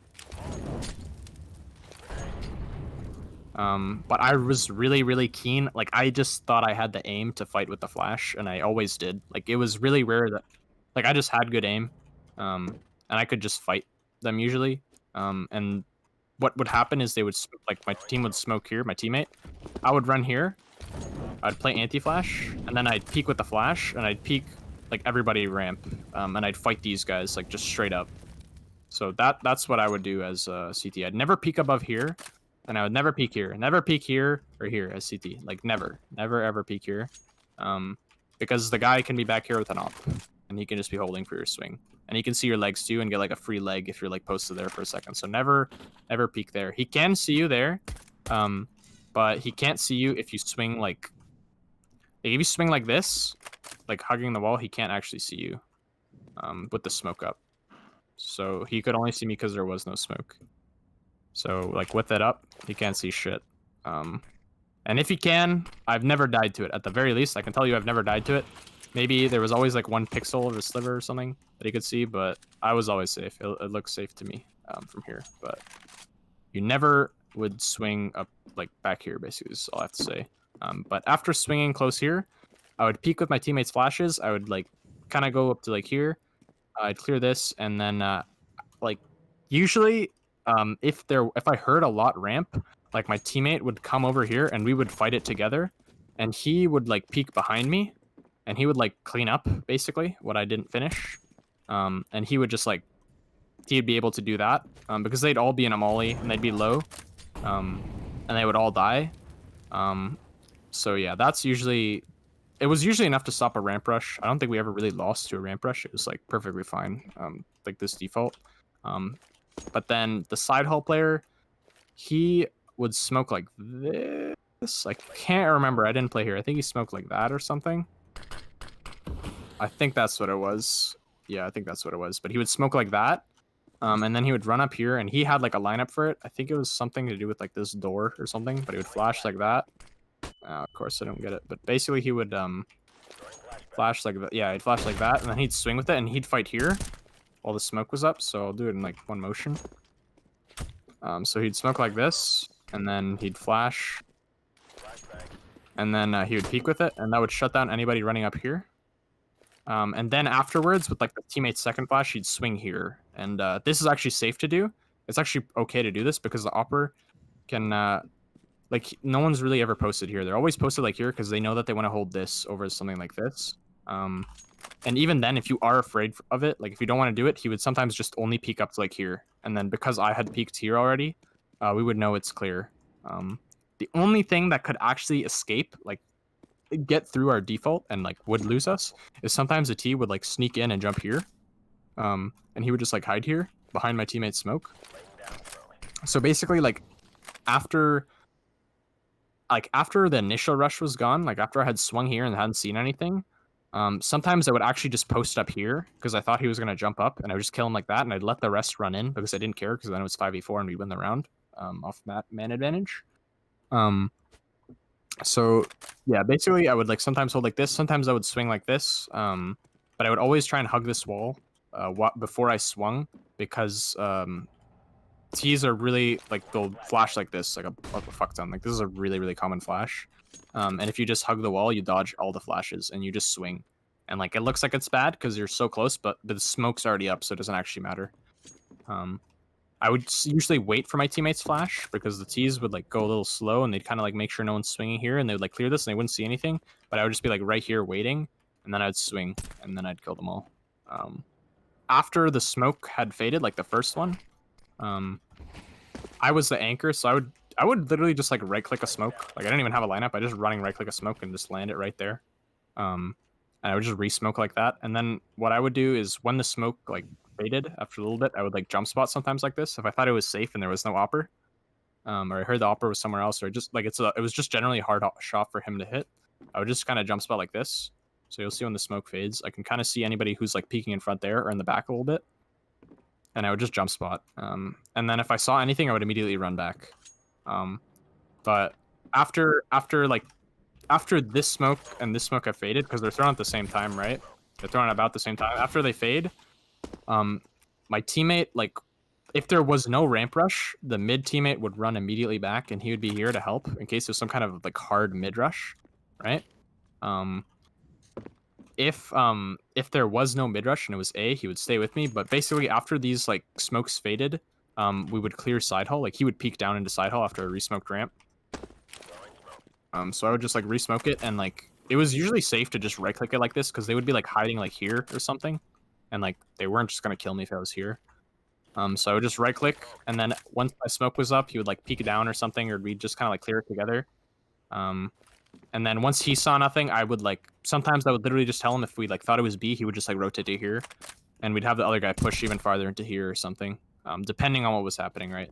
But I was really, really keen. Like, I just thought I had the aim to fight with the flash, and I always did. Like, it was really rare that, like, I just had good aim, and I could just fight them usually. And what would happen is they would, like, my team would smoke here, my teammate. I would run here. I'd play anti-flash, and then I'd peek with the flash, and I'd peek, like, everybody ramp, and I'd fight these guys, like, just straight up. So that's what I would do as CT. I'd never peek above here. And I would never peek here. Never peek here or here as CT. Like, never. Never, ever peek here. Because the guy can be back here with an op. And he can just be holding for your swing. And he can see your legs, too, and get, like, a free leg if you're, like, posted there for a second. So never, ever peek there. He can see you there. But he can't see you if you swing, like... If you swing like this, like, hugging the wall, he can't actually see you. With the smoke up. So he could only see me because there was no smoke. So, like, with it up, he can't see shit. And if he can, I've never died to it. At the very least, I can tell you I've never died to it. Maybe there was always, like, 1 pixel of a sliver or something that he could see, but I was always safe. It looks safe to me from here. But you never would swing up, like, back here, basically, is all I have to say. But after swinging close here, I would peek with my teammates' flashes. I would, like, kind of go up to, like, here. I'd clear this, and then, like, usually... if I heard a lot ramp, like my teammate would come over here and we would fight it together, and he would like peek behind me, and he would like clean up basically what I didn't finish, and he would just like he'd be able to do that because they'd all be in a molly and they'd be low, and they would all die. So yeah, it was usually enough to stop a ramp rush. I don't think we ever really lost to a ramp rush. It was like perfectly fine, like this default. But then the side hall player, he would smoke like this. I can't remember. I didn't play here. I think he smoked like that or something. I think that's what it was. Yeah, I think that's what it was. But he would smoke like that. And then he would run up here, and he had like a lineup for it. I think it was something to do with like this door or something, but he would flash like that. Of course, I don't get it. But basically, he would flash like that. Yeah, he'd flash like that, and then he'd swing with it, and he'd fight here while the smoke was up. So I'll do it in like one motion. So he'd smoke like this, and then he'd flash, and then he would peek with it, and that would shut down anybody running up here. And then afterwards, with like the teammate's second flash, he'd swing here. And this is actually safe to do. It's actually okay to do this because the opper can like no one's really ever posted here. They're always posted like here because they know that they want to hold this over something like this. And even then, if you are afraid of it, like if you don't want to do it, he would sometimes just only peek up to like here. And then because I had peeked here already, we would know it's clear. The only thing that could actually escape, like get through our default and like would lose us, is sometimes a T would like sneak in and jump here. And he would just like hide here behind my teammate's smoke. So basically, like after the initial rush was gone, like after I had swung here and hadn't seen anything, sometimes I would actually just post up here because I thought he was gonna jump up, and I would just kill him like that, and I'd let the rest run in because I didn't care because then it was 5v4 and we win the round off man advantage. So yeah, basically I would like sometimes hold like this, sometimes I would swing like this, but I would always try and hug this wall before I swung because T's are really like they'll flash like this, like a fuck ton. Like this is a really common flash. And if you just hug the wall, you dodge all the flashes and you just swing. And like it looks like it's bad because you're so close, but the smoke's already up, so it doesn't actually matter. I would usually wait for my teammates flash because the T's would like go a little slow and they'd kind of like make sure no one's swinging here and they would like clear this and they wouldn't see anything. But I would just be like right here waiting and then I'd swing and then I'd kill them all. After the smoke had faded, like the first one, I was the anchor, so I would literally just like right click a smoke. Like I didn't even have a lineup. I just running right click a smoke and just land it right there. And I would just re-smoke like that. And then what I would do is when the smoke like faded after a little bit, I would like jump spot sometimes like this if I thought it was safe and there was no opper, or I heard the opper was somewhere else, or just like it was just generally a hard shot for him to hit. I would just kind of jump spot like this. So you'll see when the smoke fades, I can kind of see anybody who's like peeking in front there or in the back a little bit. And I would just jump spot. And then if I saw anything, I would immediately run back. But after this smoke and this smoke have faded, because they're thrown at the same time, right? They're thrown about the same time. After they fade, my teammate, like, if there was no ramp rush, the mid teammate would run immediately back, and he would be here to help in case there's some kind of like hard mid rush, right? If there was no mid rush and it was A, he would stay with me. But basically, after these like smokes faded, we would clear side hall. Like he would peek down into side hall after a resmoked ramp. So I would just like resmoke it, and like it was usually safe to just right click it like this because they would be like hiding like here or something, and like they weren't just gonna kill me if I was here. So I would just right click, and then once my smoke was up, he would like peek down or something, or we'd just kind of like clear it together. And then once he saw nothing, I would like sometimes I would literally just tell him if we like thought it was B, he would just like rotate to here, and we'd have the other guy push even farther into here or something, depending on what was happening, right?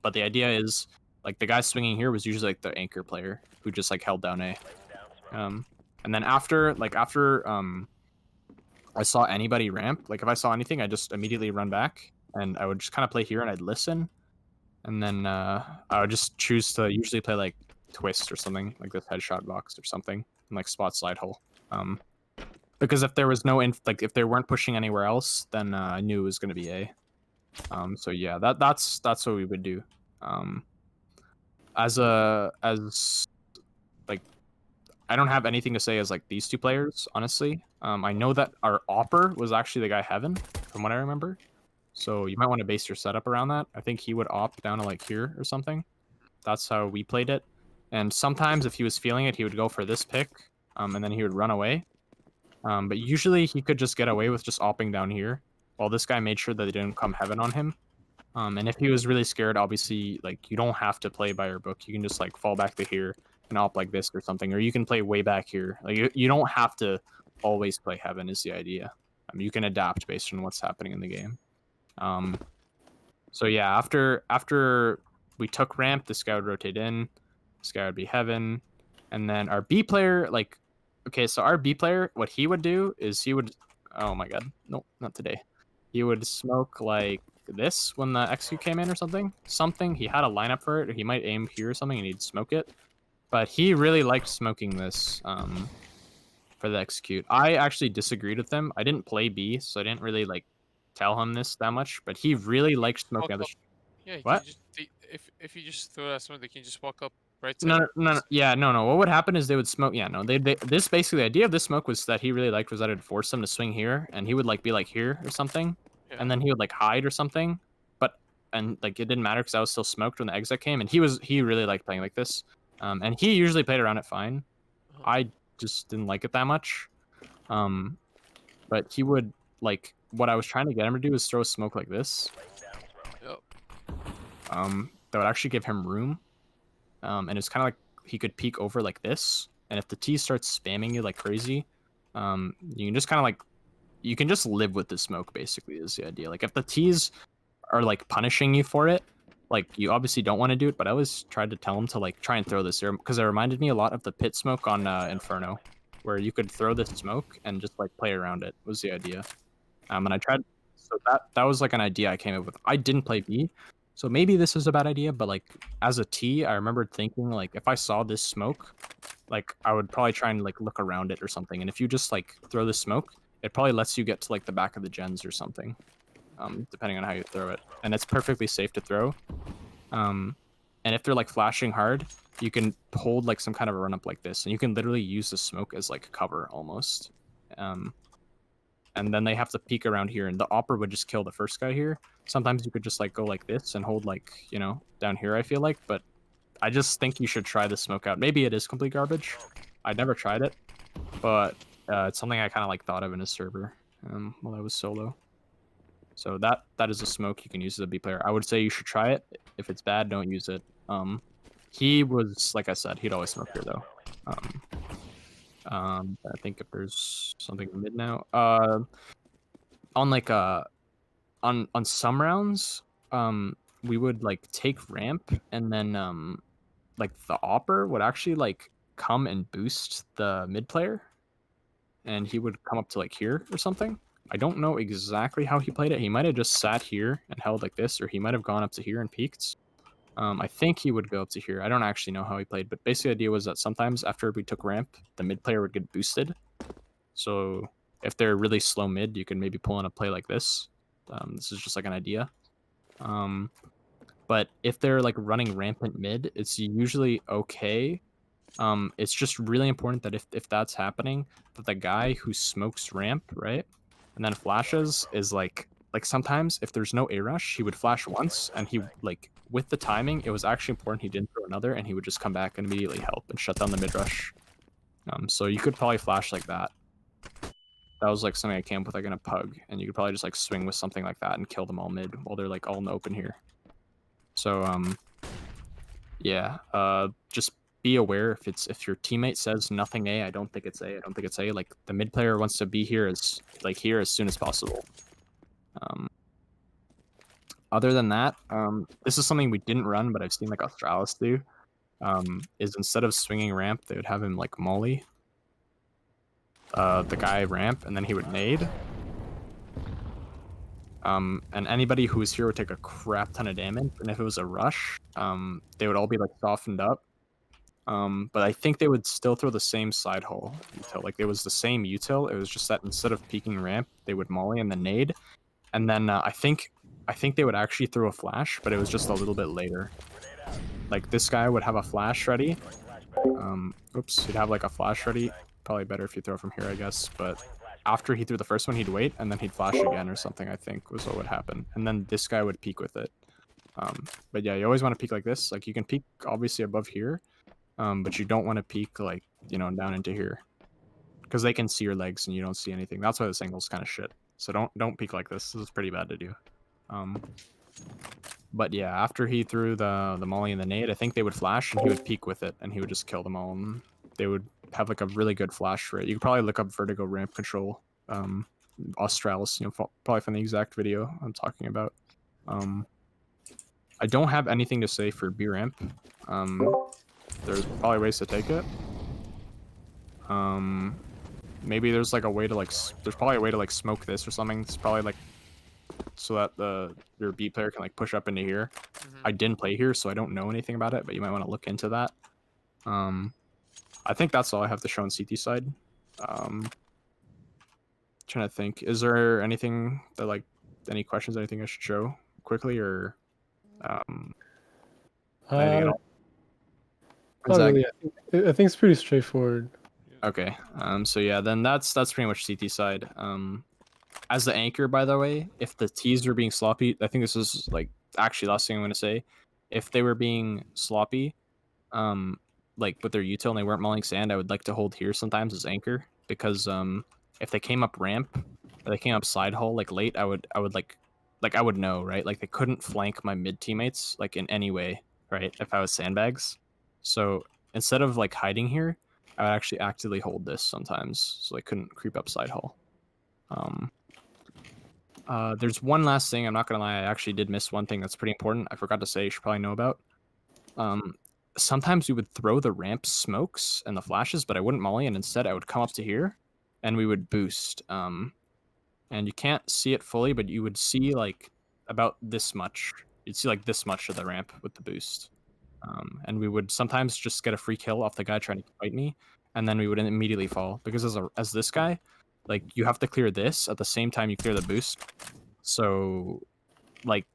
But the idea is like the guy swinging here was usually like the anchor player who just like held down A. And then after I saw anybody ramp, like if I saw anything, I just immediately run back, and I would just kind of play here and I'd listen, and then I would just choose to usually play like twist or something like this headshot box or something, and like spot slide hole. Because if there was no if they weren't pushing anywhere else, then I knew it was going to be A. So yeah, that's what we would do. As like, I don't have anything to say as like these two players, honestly. I know that our opper was actually the guy Heaven, from what I remember. So you might want to base your setup around that. I think he would op down to like here or something. That's how we played it. And sometimes if he was feeling it, he would go for this pick, and then he would run away. But usually he could just get away with just opping down here, while this guy made sure that they didn't come Heaven on him. And if he was really scared, obviously, like, you don't have to play by your book. You can just like fall back to here and op like this or something, or you can play way back here. Like you don't have to always play Heaven is the idea. You can adapt based on what's happening in the game. So yeah, after we took ramp, this guy would rotate in, this guy would be Heaven, and then our B player, like, okay, so our B player, what he would do is he would, oh my god, no, not today. He would smoke like this when the execute came in or something. He had a lineup for it, or he might aim here or something and he'd smoke it. But he really liked smoking this for the execute. I actually disagreed with him. I didn't play B, so I didn't really like tell him this that much, but he really liked smoking other Yeah, What? If you just throw that smoke, they can just walk up right side. No. What would happen is they would smoke. Yeah, no. This basically the idea of this smoke was that he really liked was that it'd force him to swing here, and he would like be like here or something, Yeah. and then he would like hide or something. But and like it didn't matter because I was still smoked when the exit came, and he really liked playing like this, and he usually played around it fine. I just didn't like it that much, but he would like what I was trying to get him to do is throw a smoke like this, Yep. that would actually give him room, and it's kind of like he could peek over like this, and if the T starts spamming you like crazy, you can just kind of like you can just live with the smoke basically is the idea. Like if the T's are like punishing you for it, like you obviously don't want to do it, but I always tried to tell him to like try and throw this here because it reminded me a lot of the pit smoke on Inferno, where you could throw this smoke and just like play around it was the idea. And I tried, so that was like an idea I came up with. I didn't play B, so maybe this is a bad idea, but like as a T, I remembered thinking like if I saw this smoke, like I would probably try and like look around it or something. And if you just like throw the smoke, it probably lets you get to like the back of the gens or something, depending on how you throw it. And it's perfectly safe to throw. And if they're like flashing hard, you can hold like some kind of a run up like this, and you can literally use the smoke as like cover almost. And then they have to peek around here, and the Opera would just kill the first guy here. Sometimes you could just like go like this and hold like, you know, down here, I feel like, but I just think you should try the smoke out. Maybe it is complete garbage. I never tried it, but it's something I kind of like thought of in a server while I was solo. So that is a smoke you can use as a B player. I would say you should try it. If it's bad, don't use it. He was, like I said, he'd always smoke here though. I think if there's something in mid now, on like on some rounds, we would like take ramp, and then like the Opper would actually like come and boost the mid player, and he would come up to like here or something. I don't know exactly how he played it. He might have just sat here and held like this, or he might have gone up to here and peeked. I think he would go up to here. I don't actually know how he played, but basically the idea was that sometimes after we took ramp, the mid player would get boosted. So if they're really slow mid, you can maybe pull in a play like this. This is just like an idea. But if they're like running rampant mid, it's usually okay. It's just really important that if that's happening, that the guy who smokes ramp, right, and then flashes is like sometimes if there's no A rush, he would flash once, and he like with the timing, it was actually important he didn't throw another, and he would just come back and immediately help and shut down the mid rush. So you could probably flash like that. That was like something I came up with like in a pug, and you could probably just like swing with something like that and kill them all mid while they're like all in the open here. So yeah, just be aware if your teammate says nothing A, I don't think it's A. I don't think it's A. Like the mid player wants to be here as soon as possible. Other than that, this is something we didn't run, but I've seen like Australis do. Is instead of swinging ramp, they would have him like molly the guy ramp, and then he would nade. And anybody who was here would take a crap ton of damage, and if it was a rush, they would all be like softened up. But I think they would still throw the same side hull util. Like it was the same util. It was just that instead of peeking ramp, they would molly and then nade. And then I think they would actually throw a flash, but it was just a little bit later. Like this guy would have a flash ready. Oops, he'd have like a flash ready. Probably better if you throw from here, I guess. But after he threw the first one, he'd wait, and then he'd flash again or something, I think, was what would happen. And then this guy would peek with it. But yeah, you always want to peek like this. Like you can peek obviously above here, but you don't want to peek like, you know, down into here, because they can see your legs and you don't see anything. That's why this angle's kind of shit. So don't peek like this. This is pretty bad to do. But yeah, after he threw the molly and the nade, I think they would flash and he would peek with it, and he would just kill them all. And they would have like a really good flash rate. You could probably look up Vertigo ramp control, Australis, you know, probably from the exact video I'm talking about. I don't have anything to say for B ramp. There's probably ways to take it. Maybe there's like a way to like, there's probably a way to like smoke this or something. It's probably like so that your B player can like push up into here. I didn't play here, so I don't know anything about it, but you might want to look into that. I think that's all I have to show on CT side. Trying to think, is there anything that like any questions, anything I should show quickly, or anything at all? Not really. I think it's pretty straightforward. Okay. So yeah, then that's pretty much CT side. as the anchor, by the way, if the T's were being sloppy, I think this is like actually last thing I'm gonna say. If they were being sloppy, like with their util and they weren't mulling sand, I would like to hold here sometimes as anchor because if they came up ramp or they came up side hole like late, I would like I would know, right? Like they couldn't flank my mid teammates like in any way, right? If I was sandbags. So instead of like hiding here, I would actually actively hold this sometimes so they couldn't creep up side hole. There's one last thing. I'm not gonna lie. I actually did miss one thing that's pretty important. I forgot to say. You should probably know about. Sometimes we would throw the ramp smokes and the flashes, but I wouldn't molly, and instead I would come up to here, and we would boost. And you can't see it fully, but you would see like about this much. You'd see like this much of the ramp with the boost. And we would sometimes just get a free kill off the guy trying to fight me, and then we would immediately fall because as this guy, like you have to clear this at the same time you clear the boost. So, like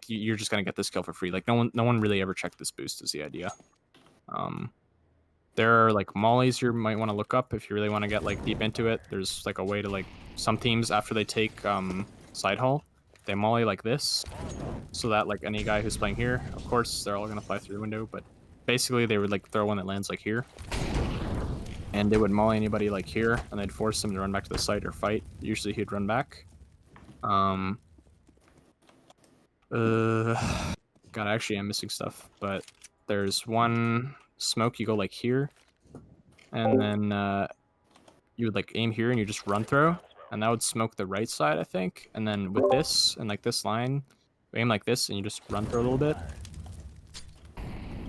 you're just gonna get this kill for free. Like no one really ever checked this boost is the idea. There are like mollies you might want to look up if you really want to get like deep into it. There's like a way to like some teams after they take side hull, they molly like this, so that like any guy who's playing here, of course they're all gonna fly through the window, but basically they would like throw one that lands like here, and they would molly anybody like here, and they'd force him to run back to the site or fight. Usually he'd run back. God, I actually am missing stuff, but there's one smoke. You go like here, and then you would like aim here and you just run through, and that would smoke the right side, I think. And then with this and like this line, you aim like this and you just run through a little bit.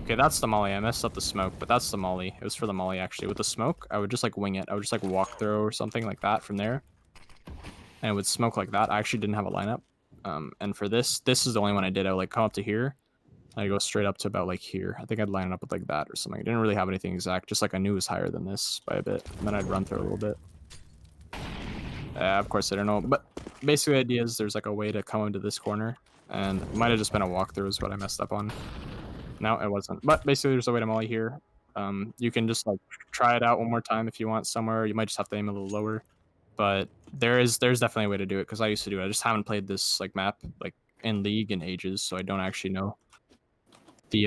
Okay, that's the molly. I messed up the smoke, but that's the molly. It was for the molly actually. With the smoke, I would just like wing it. I would just like walk through or something like that from there, and it would smoke like that. I actually didn't have a lineup. And for this is the only one I did. I would like come up to here. I go straight up to about like here. I think I'd line it up with like that or something. I didn't really have anything exact, just like I knew it was higher than this by a bit. And then I'd run through a little bit. Of course I don't know, but basically the idea is there's like a way to come into this corner, and it might have just been a walkthrough is what I messed up on. No, it wasn't. But basically there's a way to molly here. You can just like try it out one more time if you want somewhere. You might just have to aim a little lower. But there's definitely a way to do it because I used to do it. I just haven't played this like map like in League in ages, so I don't actually know the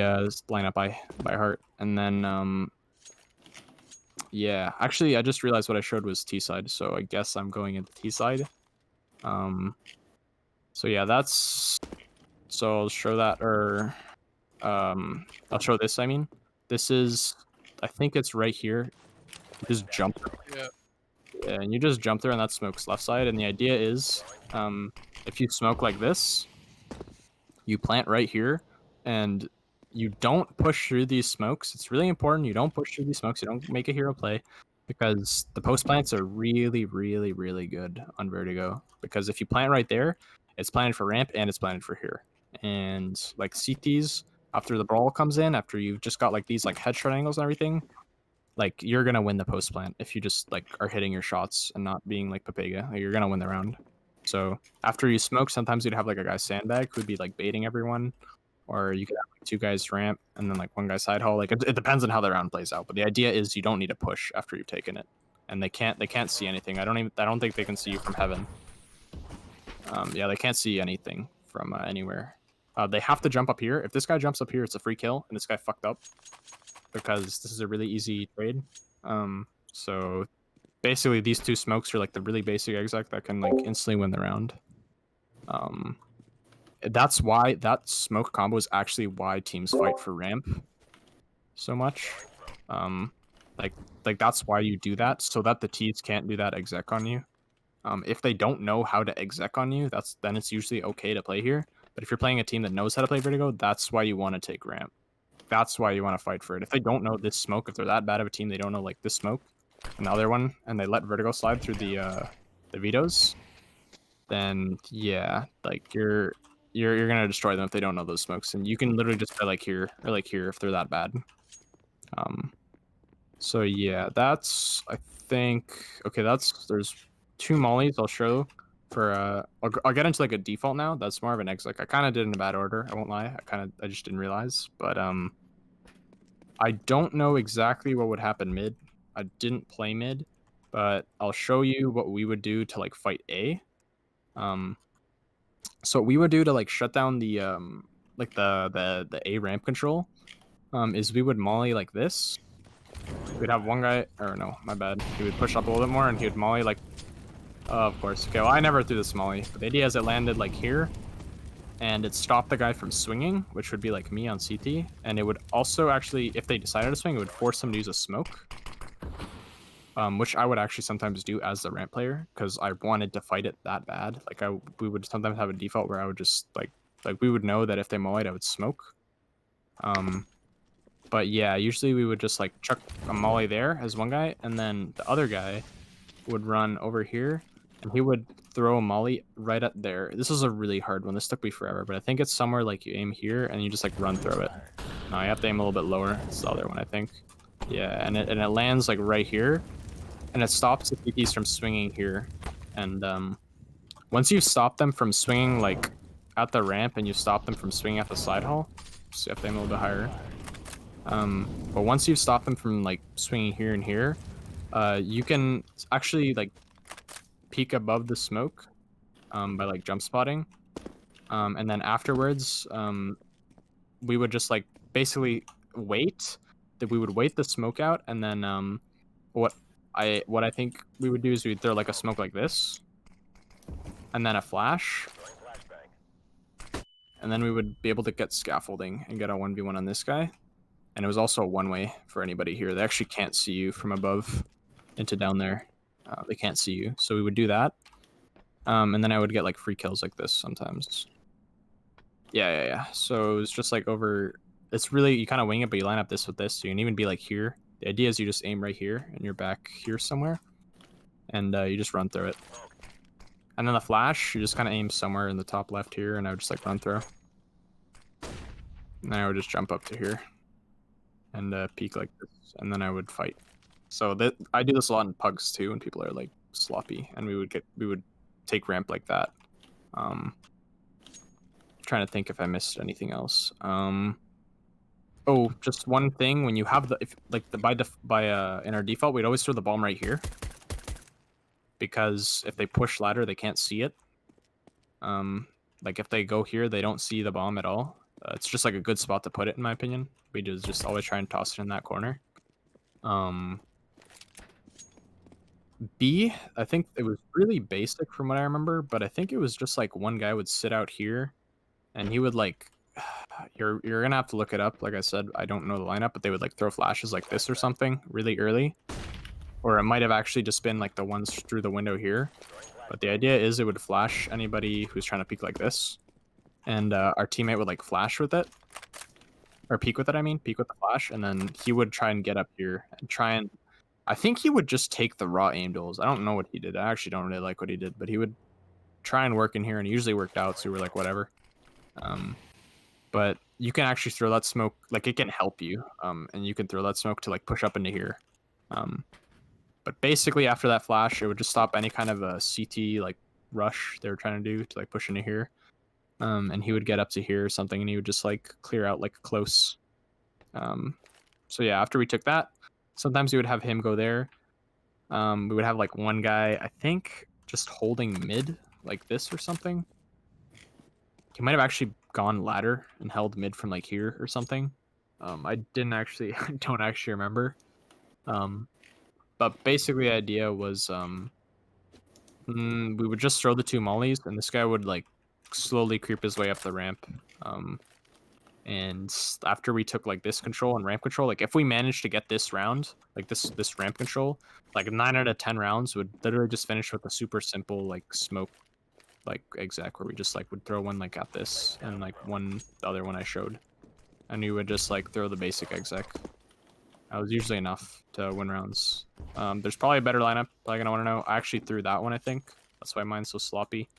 lineup by heart. And then yeah, actually I just realized what I showed was T side, so I guess I'm going into T side. So yeah, that's so I'll show that, or I'll show this. I mean, this is, I think it's right here. Just jump. Yeah. Yeah, and you just jump there, and that smokes left side. And the idea is, if you smoke like this, you plant right here, and you don't push through these smokes. It's really important you don't push through these smokes. You don't make a hero play, because the post plants are really, really, really good on Vertigo. Because if you plant right there, it's planted for ramp and it's planted for here. And like CTs, after the brawl comes in, after you've just got like these like headshot angles and everything, like you're gonna win the post plant if you just like are hitting your shots and not being like Papega. Like, you're gonna win the round. So after you smoke, sometimes you'd have like a guy sandbag who'd be like baiting everyone, or you could have like, two guys ramp and then like one guy side haul. Like it depends on how the round plays out. But the idea is you don't need to push after you've taken it, and they can't see anything. I don't think they can see you from heaven. Yeah, they can't see anything from anywhere. They have to jump up here. If this guy jumps up here, it's a free kill, and this guy fucked up, because this is a really easy trade. So basically these two smokes are like the really basic exec that can like instantly win the round. That's why that smoke combo is actually why teams fight for ramp so much. Like that's why you do that, so that the T's can't do that exec on you. If they don't know how to exec on you, then it's usually okay to play here. But if you're playing a team that knows how to play Vertigo, that's why you want to take ramp. That's why you want to fight for it. If they don't know this smoke, if they're that bad of a team, they don't know like this smoke and the other one, and they let Vertigo slide through the vetoes, then yeah, like you're gonna destroy them if they don't know those smokes. And you can literally just play like here or like here if they're that bad. So yeah, that's, I think, okay, there's two mollies I'll show for I'll get into like a default now. That's more of an exec. I kind of did in a bad order, I won't lie. I just didn't realize, but I don't know exactly what would happen mid. I didn't play mid, but I'll show you what we would do to like fight A. So what we would do to like shut down the like the A ramp control is we would molly like this. We'd have one guy, or no, my bad. He would push up a little bit more and he would molly like, of course. Okay, well I never threw the molly, but the idea is it landed like here and it stopped the guy from swinging, which would be like me on CT, and it would also actually, if they decided to swing, it would force them to use a smoke. Which I would actually sometimes do as the ramp player because I wanted to fight it that bad. Like we would sometimes have a default where I would just like we would know that if they mollied, I would smoke. But yeah, usually we would just like chuck a molly there as one guy, and then the other guy would run over here, and he would throw a molly right at there. This is a really hard one. This took me forever, but I think it's somewhere like you aim here and you just like run through it. No, you have to aim a little bit lower. It's the other one, I think. Yeah, and it lands like right here. And it stops the PPs from swinging here. And once you stop them from swinging like at the ramp and you stop them from swinging at the side hall, so you have to aim a little bit higher. But once you've stopped them from like swinging here and here, you can actually like peek above the smoke by like jump spotting. And then afterwards, we would just like basically wait. That we would wait the smoke out, and then what I think we would do is we'd throw like a smoke like this, and then a flash, and then we would be able to get scaffolding and get a 1v1 on this guy. And it was also a one-way for anybody here. They actually can't see you from above into down there. They can't see you, so we would do that. And then I would get like free kills like this sometimes. Yeah. So it was just like over. It's really, you kind of wing it, but you line up this with this, so you can even be like here. The idea is you just aim right here, and you're back here somewhere, and you just run through it. And then the flash, you just kind of aim somewhere in the top left here, and I would just like run through. And then I would just jump up to here, and peek like this, and then I would fight. So that I do this a lot in pugs too, when people are like sloppy, and we would take ramp like that. Trying to think if I missed anything else. Oh, just one thing. When you have in our default, we'd always throw the bomb right here, because if they push ladder, they can't see it. Like if they go here, they don't see the bomb at all. It's just like a good spot to put it, in my opinion. We just always try and toss it in that corner. B, I think it was really basic from what I remember, but I think it was just like one guy would sit out here, and he would like. You're gonna have to look it up. Like I said, I don't know the lineup, but they would like throw flashes like this or something really early, or it might have actually just been like the ones through the window here. But the idea is it would flash anybody who's trying to peek like this, and our teammate would like flash with it, or peek with it. I mean, peek with the flash, and then he would try and get up here and try and. I think he would just take the raw aim duels. I don't know what he did. I actually don't really like what he did, but he would try and work in here, and he usually worked out. So we were like, whatever. But you can actually throw that smoke, like it can help you, and you can throw that smoke to like push up into here. But basically after that flash, it would just stop any kind of a CT like rush they were trying to do to like push into here. And he would get up to here or something, and he would just like clear out like close. So yeah, after we took that, sometimes we would have him go there. We would have like one guy, I think, just holding mid like this or something. He might have actually gone ladder and held mid from like here or something. I don't actually remember. But basically the idea was we would just throw the two mollies, and this guy would like slowly creep his way up the ramp. And after we took like this control and ramp control, like if we managed to get this round, like this ramp control, like 9 out of 10 rounds would literally just finish with a super simple like smoke like exec, where we just like would throw one like at this and like the other one I showed, and we would just like throw the basic exec. That was usually enough to win rounds. There's probably a better lineup, probably gonna want to know. I actually threw that one, I think. That's why mine's so sloppy.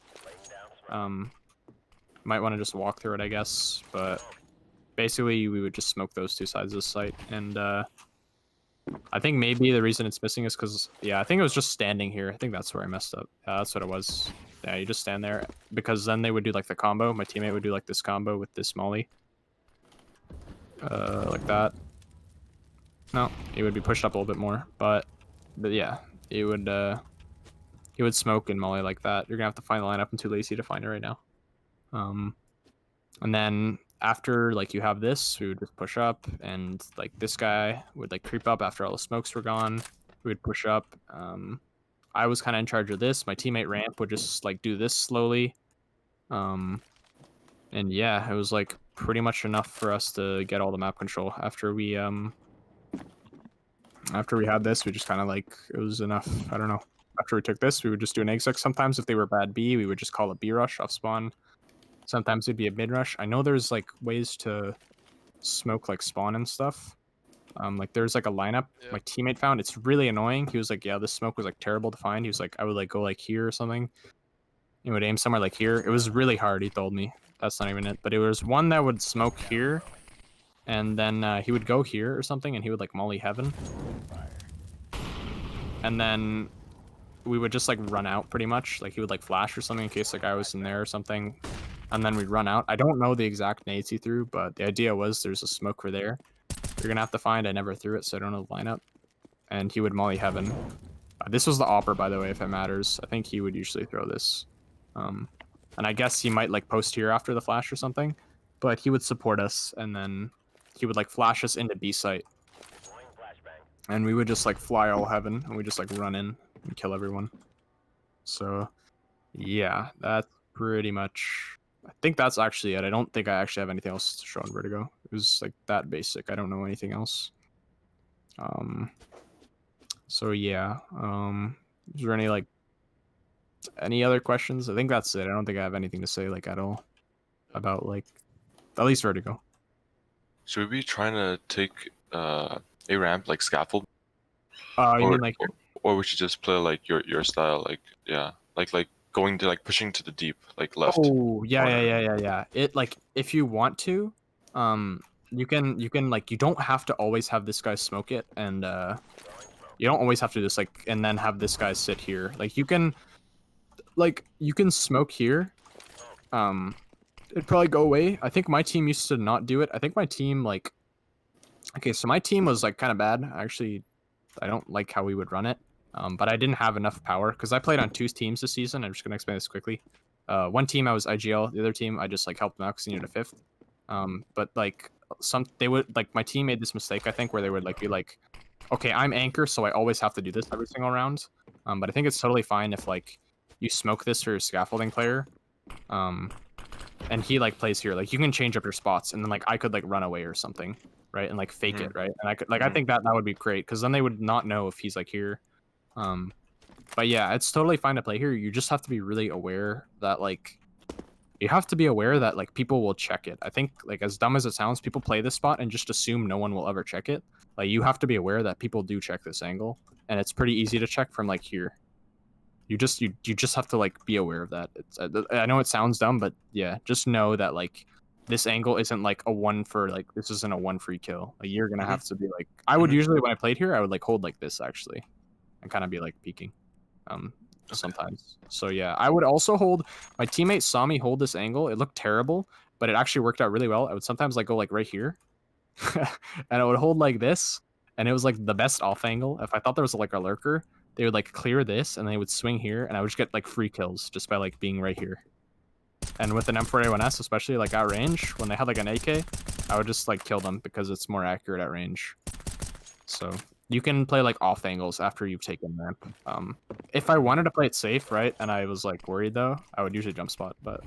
Might want to just walk through it, I guess, but basically we would just smoke those two sides of the site. And I think maybe the reason it's missing is because, yeah, I think it was just standing here. I think that's where I messed up. That's what it was. Yeah, you just stand there, because then they would do like the combo. My teammate would do like this combo with this molly. Like that. No, he would be pushed up a little bit more, but yeah, he would smoke and molly like that. You're gonna have to find the lineup. I'm too lazy to find it right now. And then after like you have this, we would just push up, and like this guy would like creep up after all the smokes were gone. We would push up. I was kind of in charge of this. My teammate Ramp would just like do this slowly. And yeah, it was like pretty much enough for us to get all the map control. After we had this, we just kind of like it was enough. I don't know. After we took this, we would just do an exec. Sometimes if they were bad B, we would just call a B rush off spawn. Sometimes it'd be a mid rush. I know there's like ways to smoke like spawn and stuff. Like there's like a lineup Yeah. my teammate found. It's really annoying. He was like, yeah, this smoke was like terrible to find. He was like, I would like go like here or something. He would aim somewhere like here. It was really hard. He told me that's not even it, but it was one that would smoke here, and then he would go here or something, and he would like molly heaven, and then we would just like run out pretty much. Like he would like flash or something in case like I was in there or something, and then we'd run out. I don't know the exact nades he threw, but the idea was there's a smoke for there. You're gonna have to find. I never threw it, so I don't know the lineup. And he would molly heaven. This was the opper, by the way, if it matters. I think he would usually throw this. And I guess he might like post here after the flash or something, but he would support us, and then he would like flash us into B site, and we would just like fly all heaven, and we just like run in and kill everyone. So yeah, that's pretty much. I think that's actually it. I don't think I actually have anything else to show on Vertigo. It was like that basic. I don't know anything else. So yeah. Is there any other questions? I think that's it. I don't think I have anything to say like at all about like at least Vertigo. Should we be trying to take a ramp like scaffold, You or, mean like or we should just play like your style, like yeah, like going to like pushing to the deep, like left. Oh yeah, corner. yeah. It like if you want to, you can like you don't have to always have this guy smoke it, and you don't always have to just like and then have this guy sit here. Like you can smoke here. It'd probably go away. I think my team used to not do it. I think my team like okay, so my team was like kind of bad. Actually, I don't like how we would run it. But I didn't have enough power because I played on 2 teams this season. I'm just gonna explain this quickly. One team I was IGL, the other team I just like helped them out because they needed a 5th. But like they would like my team made this mistake I think where they would like be like, okay, I'm anchor, so I always have to do this every single round. But I think it's totally fine if like you smoke this for your scaffolding player, and he like plays here. Like you can change up your spots, and then like I could like run away or something, right, and like fake it, right, and I could like I think that would be great because then they would not know if he's like here. But yeah, it's totally fine to play here. You just have to be really aware that like people will check it. I think like as dumb as it sounds, people play this spot and just assume no one will ever check it. Like you have to be aware that people do check this angle, and it's pretty easy to check from like here. You just have to like be aware of that. I know it sounds dumb, but yeah, just know that like this angle isn't like a one for like this isn't a one free kill. Like you're gonna have to be like I would usually when I played here I would like hold like this actually, and kind of be like peeking. Sometimes. So yeah, I would also hold. My teammate saw me hold this angle. It looked terrible, but it actually worked out really well. I would sometimes like go like right here, and I would hold like this, and it was like the best off angle. If I thought there was like a lurker, they would like clear this, and they would swing here, and I would just get like free kills just by like being right here. And with an M4A1S, especially like at range, when they had like an AK, I would just like kill them because it's more accurate at range. So you can play like off angles after you've taken ramp. If I wanted to play it safe, right, and I was like worried though, I would usually jump spot. But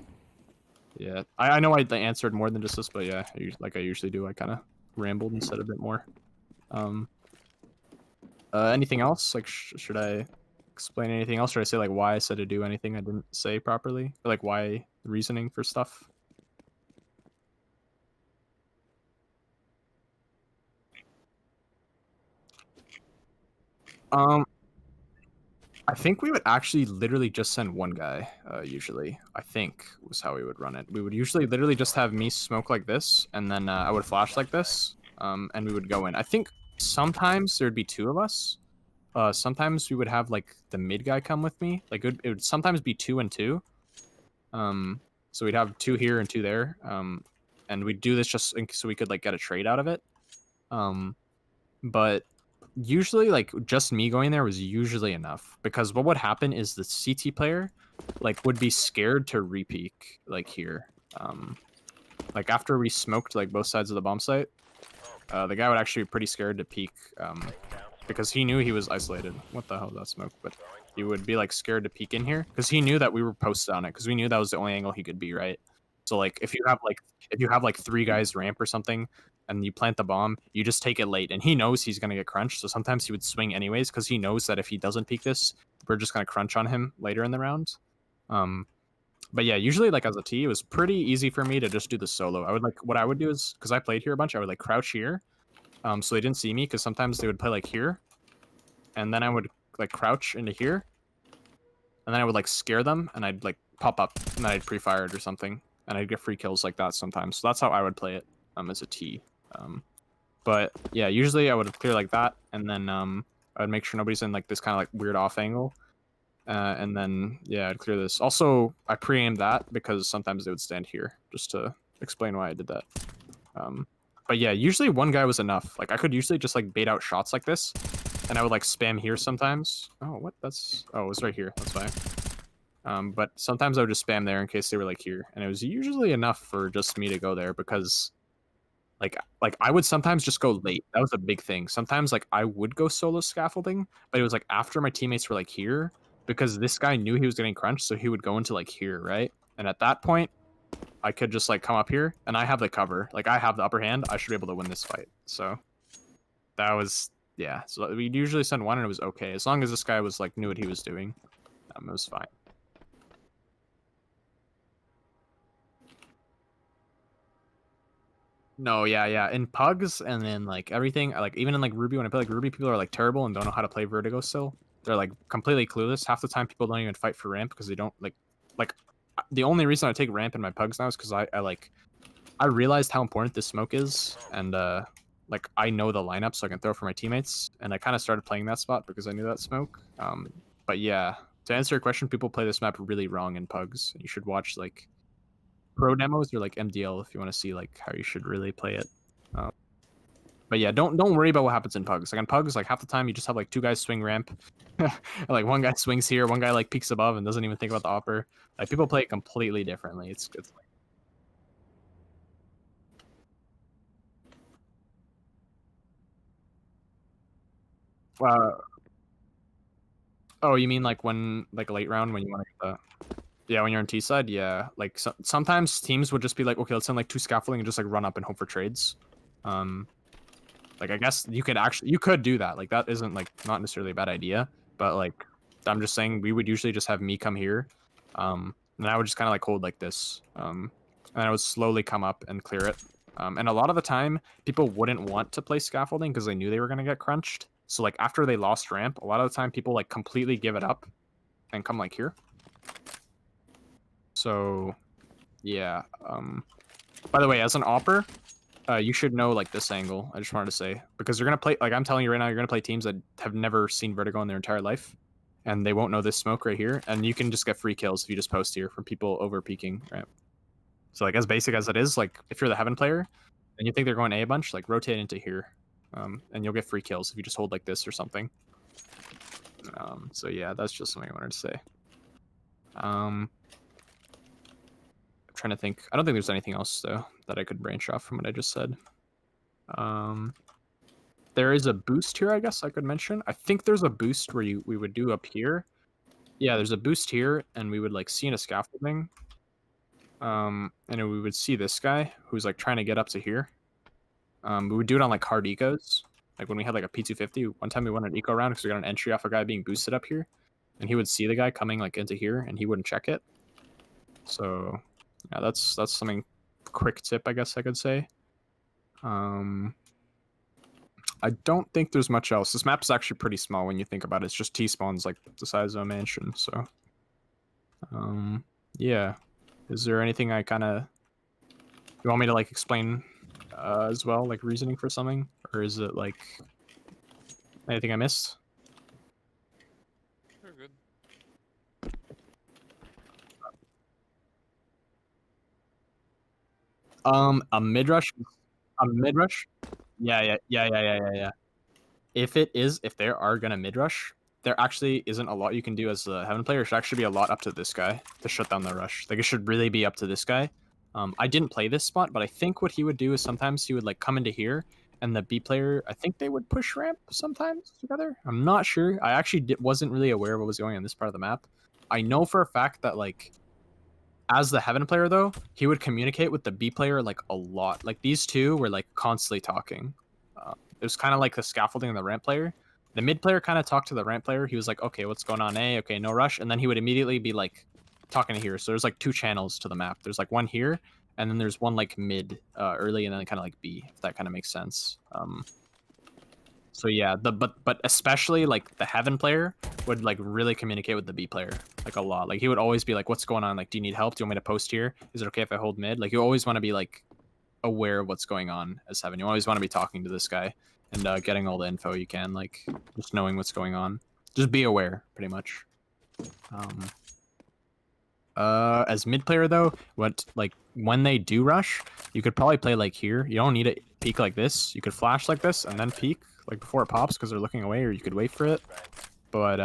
yeah, I know I answered more than just this, but yeah, like I usually do. I kind of rambled and said a bit more. Anything else? Like, should I explain anything else? Should I say like why I said to do anything I didn't say properly, or like why the reasoning for stuff? I think we would actually literally just send one guy, usually. I think was how we would run it. We would usually literally just have me smoke like this, and then I would flash like this, and we would go in. I think sometimes there'd be 2 of us. Sometimes we would have like the mid guy come with me. Like it would sometimes be 2 and 2. So we'd have 2 here and 2 there. And we'd do this just so we could like get a trade out of it. But usually like just me going there was usually enough because what would happen is the CT player like would be scared to repeak like here. Like after we smoked like both sides of the bomb site, the guy would actually be pretty scared to peek because he knew he was isolated. What the hell is that smoke? But he would be like scared to peek in here because he knew that we were posted on it because we knew that was the only angle he could be, right? So like if you have like 3 guys ramp or something and you plant the bomb, you just take it late and he knows he's gonna get crunched. So sometimes he would swing anyways because he knows that if he doesn't peek this, we're just gonna crunch on him later in the round. But yeah, usually like as a T, it was pretty easy for me to just do the solo. I would like what I would do is because I played here a bunch, I would like crouch here, so they didn't see me because sometimes they would play like here, and then I would like crouch into here, and then I would like scare them, and I'd like pop up, and then I'd pre-fire it or something, and I'd get free kills like that sometimes. So that's how I would play it as a T. But yeah, usually I would clear like that, and then I would make sure nobody's in like this kind of like weird off angle. And then, yeah, I'd clear this. Also, I pre-aimed that because sometimes they would stand here, just to explain why I did that. But yeah, usually one guy was enough. Like, I could usually just, like, bait out shots like this, and I would, like, spam here sometimes. Oh, what? That's... Oh, it was right here. That's fine. But sometimes I would just spam there in case they were, like, here. And it was usually enough for just me to go there because... Like I would sometimes just go late. That was a big thing. Sometimes, like, I would go solo scaffolding, but it was, like, after my teammates were, like, here, because this guy knew he was getting crunched, so he would go into, like, here, right? And at that point, I could just, like, come up here, and I have the cover. Like, I have the upper hand. I should be able to win this fight. So, that was, yeah. So, we'd usually send one, and it was okay. As long as this guy was, like, knew what he was doing, it was fine. No, yeah. In Pugs and then like everything, like even in like Ruby, when I play like Ruby, people are like terrible and don't know how to play Vertigo still. They're like completely clueless. Half the time people don't even fight for ramp because they don't like the only reason I take ramp in my Pugs now is because I realized how important this smoke is and like I know the lineup so I can throw for my teammates and I kind of started playing that spot because I knew that smoke. But yeah, to answer your question, people play this map really wrong in Pugs. You should watch like pro demos or like MDL if you want to see like how you should really play it. But yeah, don't worry about what happens in Pugs. Like in Pugs, like half the time you just have like 2 guys swing ramp, like one guy swings here, one guy like peeks above and doesn't even think about the upper. Like people play it completely differently. It's like, oh, you mean like when like late round when you want to get the yeah, when you're on T side, yeah. Like sometimes teams would just be like, okay, let's send like 2 scaffolding and just like run up and hope for trades. Like I guess you could do that. Like that isn't like not necessarily a bad idea, but like I'm just saying we would usually just have me come here, and I would just kind of like hold like this, and I would slowly come up and clear it. And a lot of the time, people wouldn't want to play scaffolding because they knew they were gonna get crunched. So like after they lost ramp, a lot of the time people like completely give it up and come like here. So, yeah. By the way, as an opper, you should know like this angle. I just wanted to say because you're gonna play. Like I'm telling you right now, you're gonna play teams that have never seen Vertigo in their entire life, and they won't know this smoke right here. And you can just get free kills if you just post here from people over peeking, right? So like as basic as it is, like if you're the Heaven player and you think they're going A bunch, like rotate into here, and you'll get free kills if you just hold like this or something. So yeah, that's just something I wanted to say. Trying to think. I don't think there's anything else though that I could branch off from what I just said. There is a boost here, I guess I could mention. I think there's a boost where we would do up here. Yeah, there's a boost here, and we would like see in a scaffolding. And we would see this guy who's like trying to get up to here. We would do it on like hard ecos. Like when we had like a P250, one time we won an eco round because we got an entry off a guy being boosted up here. And he would see the guy coming like into here and he wouldn't check it. So yeah, that's something quick tip, I guess I could say. I don't think there's much else. This map is actually pretty small when you think about it. It's just T-spawns like the size of a mansion, so yeah. Is there anything I kind of you want me to like explain as well, like reasoning for something, or is it like anything I missed? We're good. A mid rush. Yeah. if they are gonna mid rush, there actually isn't a lot you can do as a heaven player. It should actually be a lot up to this guy to shut down the rush. Like it should really be up to this guy. I didn't play this spot, but I think what he would do is sometimes he would like come into here, and the B player, I think they would push ramp sometimes together. I'm not sure. I actually wasn't really aware of what was going on in this part of the map. I know for a fact that like as the heaven player though, he would communicate with the B player like a lot. Like these two were like constantly talking. It was kind of like the scaffolding of the ramp player. The mid player kind of talked to the ramp player. He was like, okay, what's going on A? Okay, no rush. And then he would immediately be like talking to here. So there's like two channels to the map. There's like one here, and then there's one like mid early, and then kind of like B, if that kind of makes sense. So yeah, but especially like the heaven player would like really communicate with the B player like a lot. Like he would always be like, what's going on? Like, do you need help? Do you want me to post here? Is it okay if I hold mid? Like you always want to be like aware of what's going on as heaven. You always want to be talking to this guy and getting all the info you can, like just knowing what's going on. Just be aware, pretty much. As mid player though, what like when they do rush, you could probably play like here. You don't need to peek like this. You could flash like this and then peek like before it pops because they're looking away, or you could wait for it. But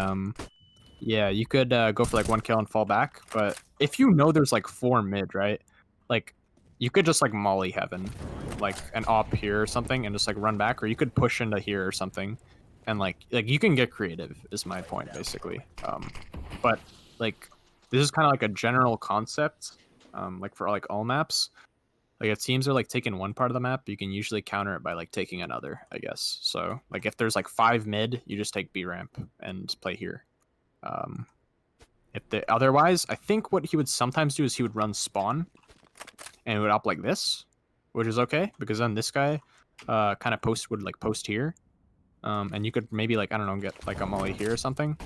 yeah, you could go for like one kill and fall back. But if you know there's like 4 mid, right? Like you could just like molly heaven, like an op here or something, and just like run back, or you could push into here or something, and like you can get creative. Is my point basically. But like this is kind of like a general concept, like for like all maps. Like if teams are like taking one part of the map, you can usually counter it by like taking another, I guess. So like if there's like 5 mid, you just take B ramp and play here. If the otherwise, I think what he would sometimes do is he would run spawn and it would up like this, which is okay because then this guy kind of would like post here, and you could maybe like I don't know, get like a molly here or something.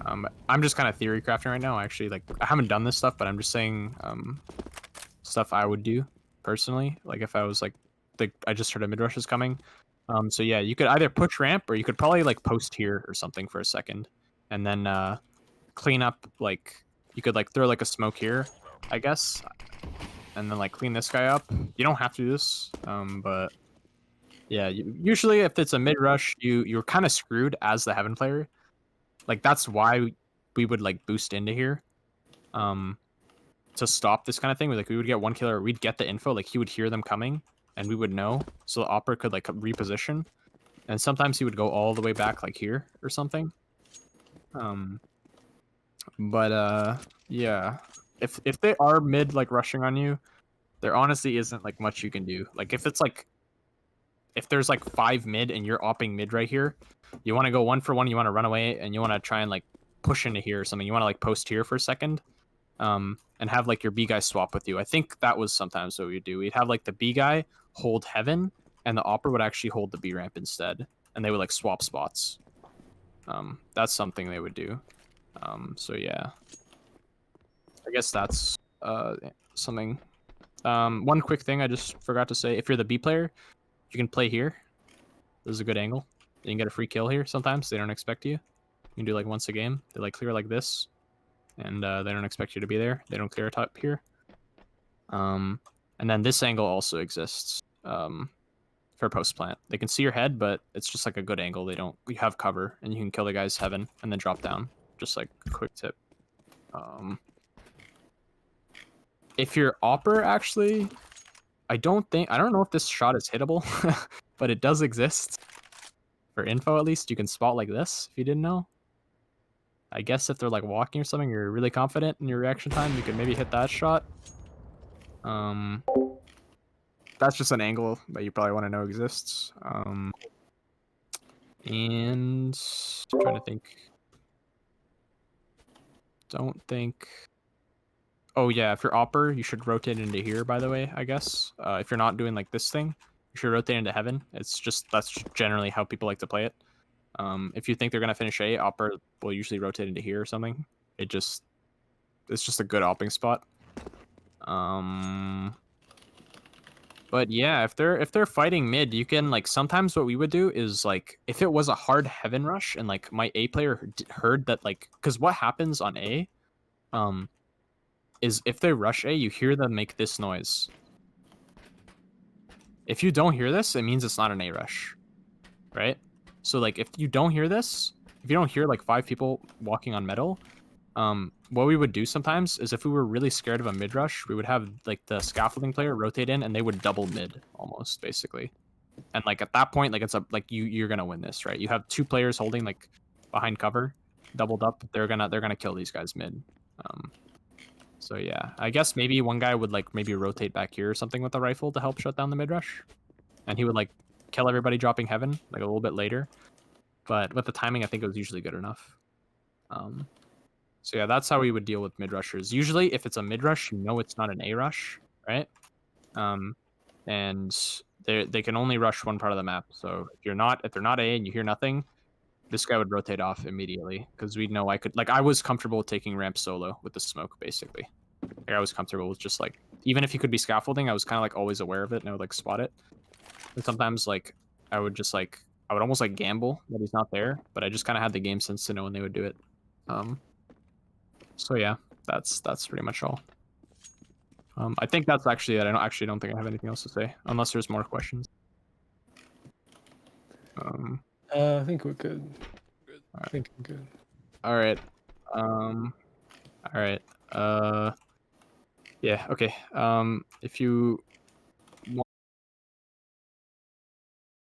I'm just kind of theory crafting right now. Actually, like I haven't done this stuff, but I'm just saying stuff I would do personally. Like if I was like I just heard a mid rush is coming. So yeah, you could either push ramp or you could probably like post here or something for a second, and then clean up. Like you could like throw like a smoke here, I guess, and then like clean this guy up. You don't have to do this, but yeah, usually if it's a mid rush, you're kind of screwed as the heaven player. Like that's why we would like boost into here, to stop this kind of thing. Like we would get one killer, we'd get the info, like he would hear them coming, and we would know, so the opera could like reposition, and sometimes he would go all the way back like here or something. But yeah, if they are mid like rushing on you, there honestly isn't like much you can do. Like if it's like if there's like 5 mid and you're opping mid right here, you want to go 1 for 1, you want to run away, and you want to try and like push into here or something. You want to like post here for a second, and have like your B guy swap with you. I think that was sometimes what we'd do. We'd have like the B guy hold heaven, and the opera would actually hold the B ramp instead, and they would like swap spots. That's something they would do. So yeah, I guess that's something. One quick thing I just forgot to say: if you're the B player, you can play here. This is a good angle. You can get a free kill here. Sometimes they don't expect you. You can do like once a game. They like clear like this, and they don't expect you to be there. They don't clear a top here. And then this angle also exists for post plant. They can see your head, but it's just like a good angle. You have cover, and you can kill the guy's heaven and then drop down. Just like a quick tip. If you're opper, actually, I don't know if this shot is hittable, but it does exist. For info, at least, you can spot like this, if you didn't know. I guess if they're like walking or something, you're really confident in your reaction time, you could maybe hit that shot. That's just an angle that you probably want to know exists. And I'm trying to think. Don't think. Oh yeah, if you're opper, you should rotate into here, by the way, I guess. If you're not doing like this thing, you should rotate into heaven. That's generally how people like to play it. If you think they're gonna finish A, opper will usually rotate into here or something. It's just a good opping spot. But yeah, if they're fighting mid, you can like sometimes what we would do is like if it was a hard heaven rush and like my A player heard that, like, because what happens on A, is if they rush A, you hear them make this noise. If you don't hear this, it means it's not an A rush, right? So like if you don't hear this, if you don't hear like 5 people walking on metal, what we would do sometimes is if we were really scared of a mid rush, we would have like the scaffolding player rotate in and they would double mid almost basically. And like at that point, like it's a like you're gonna win this, right? You have 2 players holding like behind cover, doubled up. They're gonna kill these guys mid. So yeah, I guess maybe one guy would like maybe rotate back here or something with the rifle to help shut down the mid rush, and he would like kill everybody dropping heaven like a little bit later. But with the timing, I think it was usually good enough. So yeah, that's how we would deal with mid rushers. Usually, if it's a mid rush, you know it's not an A rush, right? And they can only rush one part of the map. So if they're not A and you hear nothing, this guy would rotate off immediately because we know I was comfortable taking ramp solo with the smoke basically. Like, I was comfortable with just like even if he could be scaffolding, I was kind of like always aware of it and I would like spot it. And sometimes like I would almost like gamble that he's not there, but I just kind of had the game sense to know when they would do it. So yeah, that's pretty much all. I think that's actually it. I don't think I have anything else to say unless there's more questions. I think we're good. Good. I think I'm good. All right. All right. Yeah. Okay. If you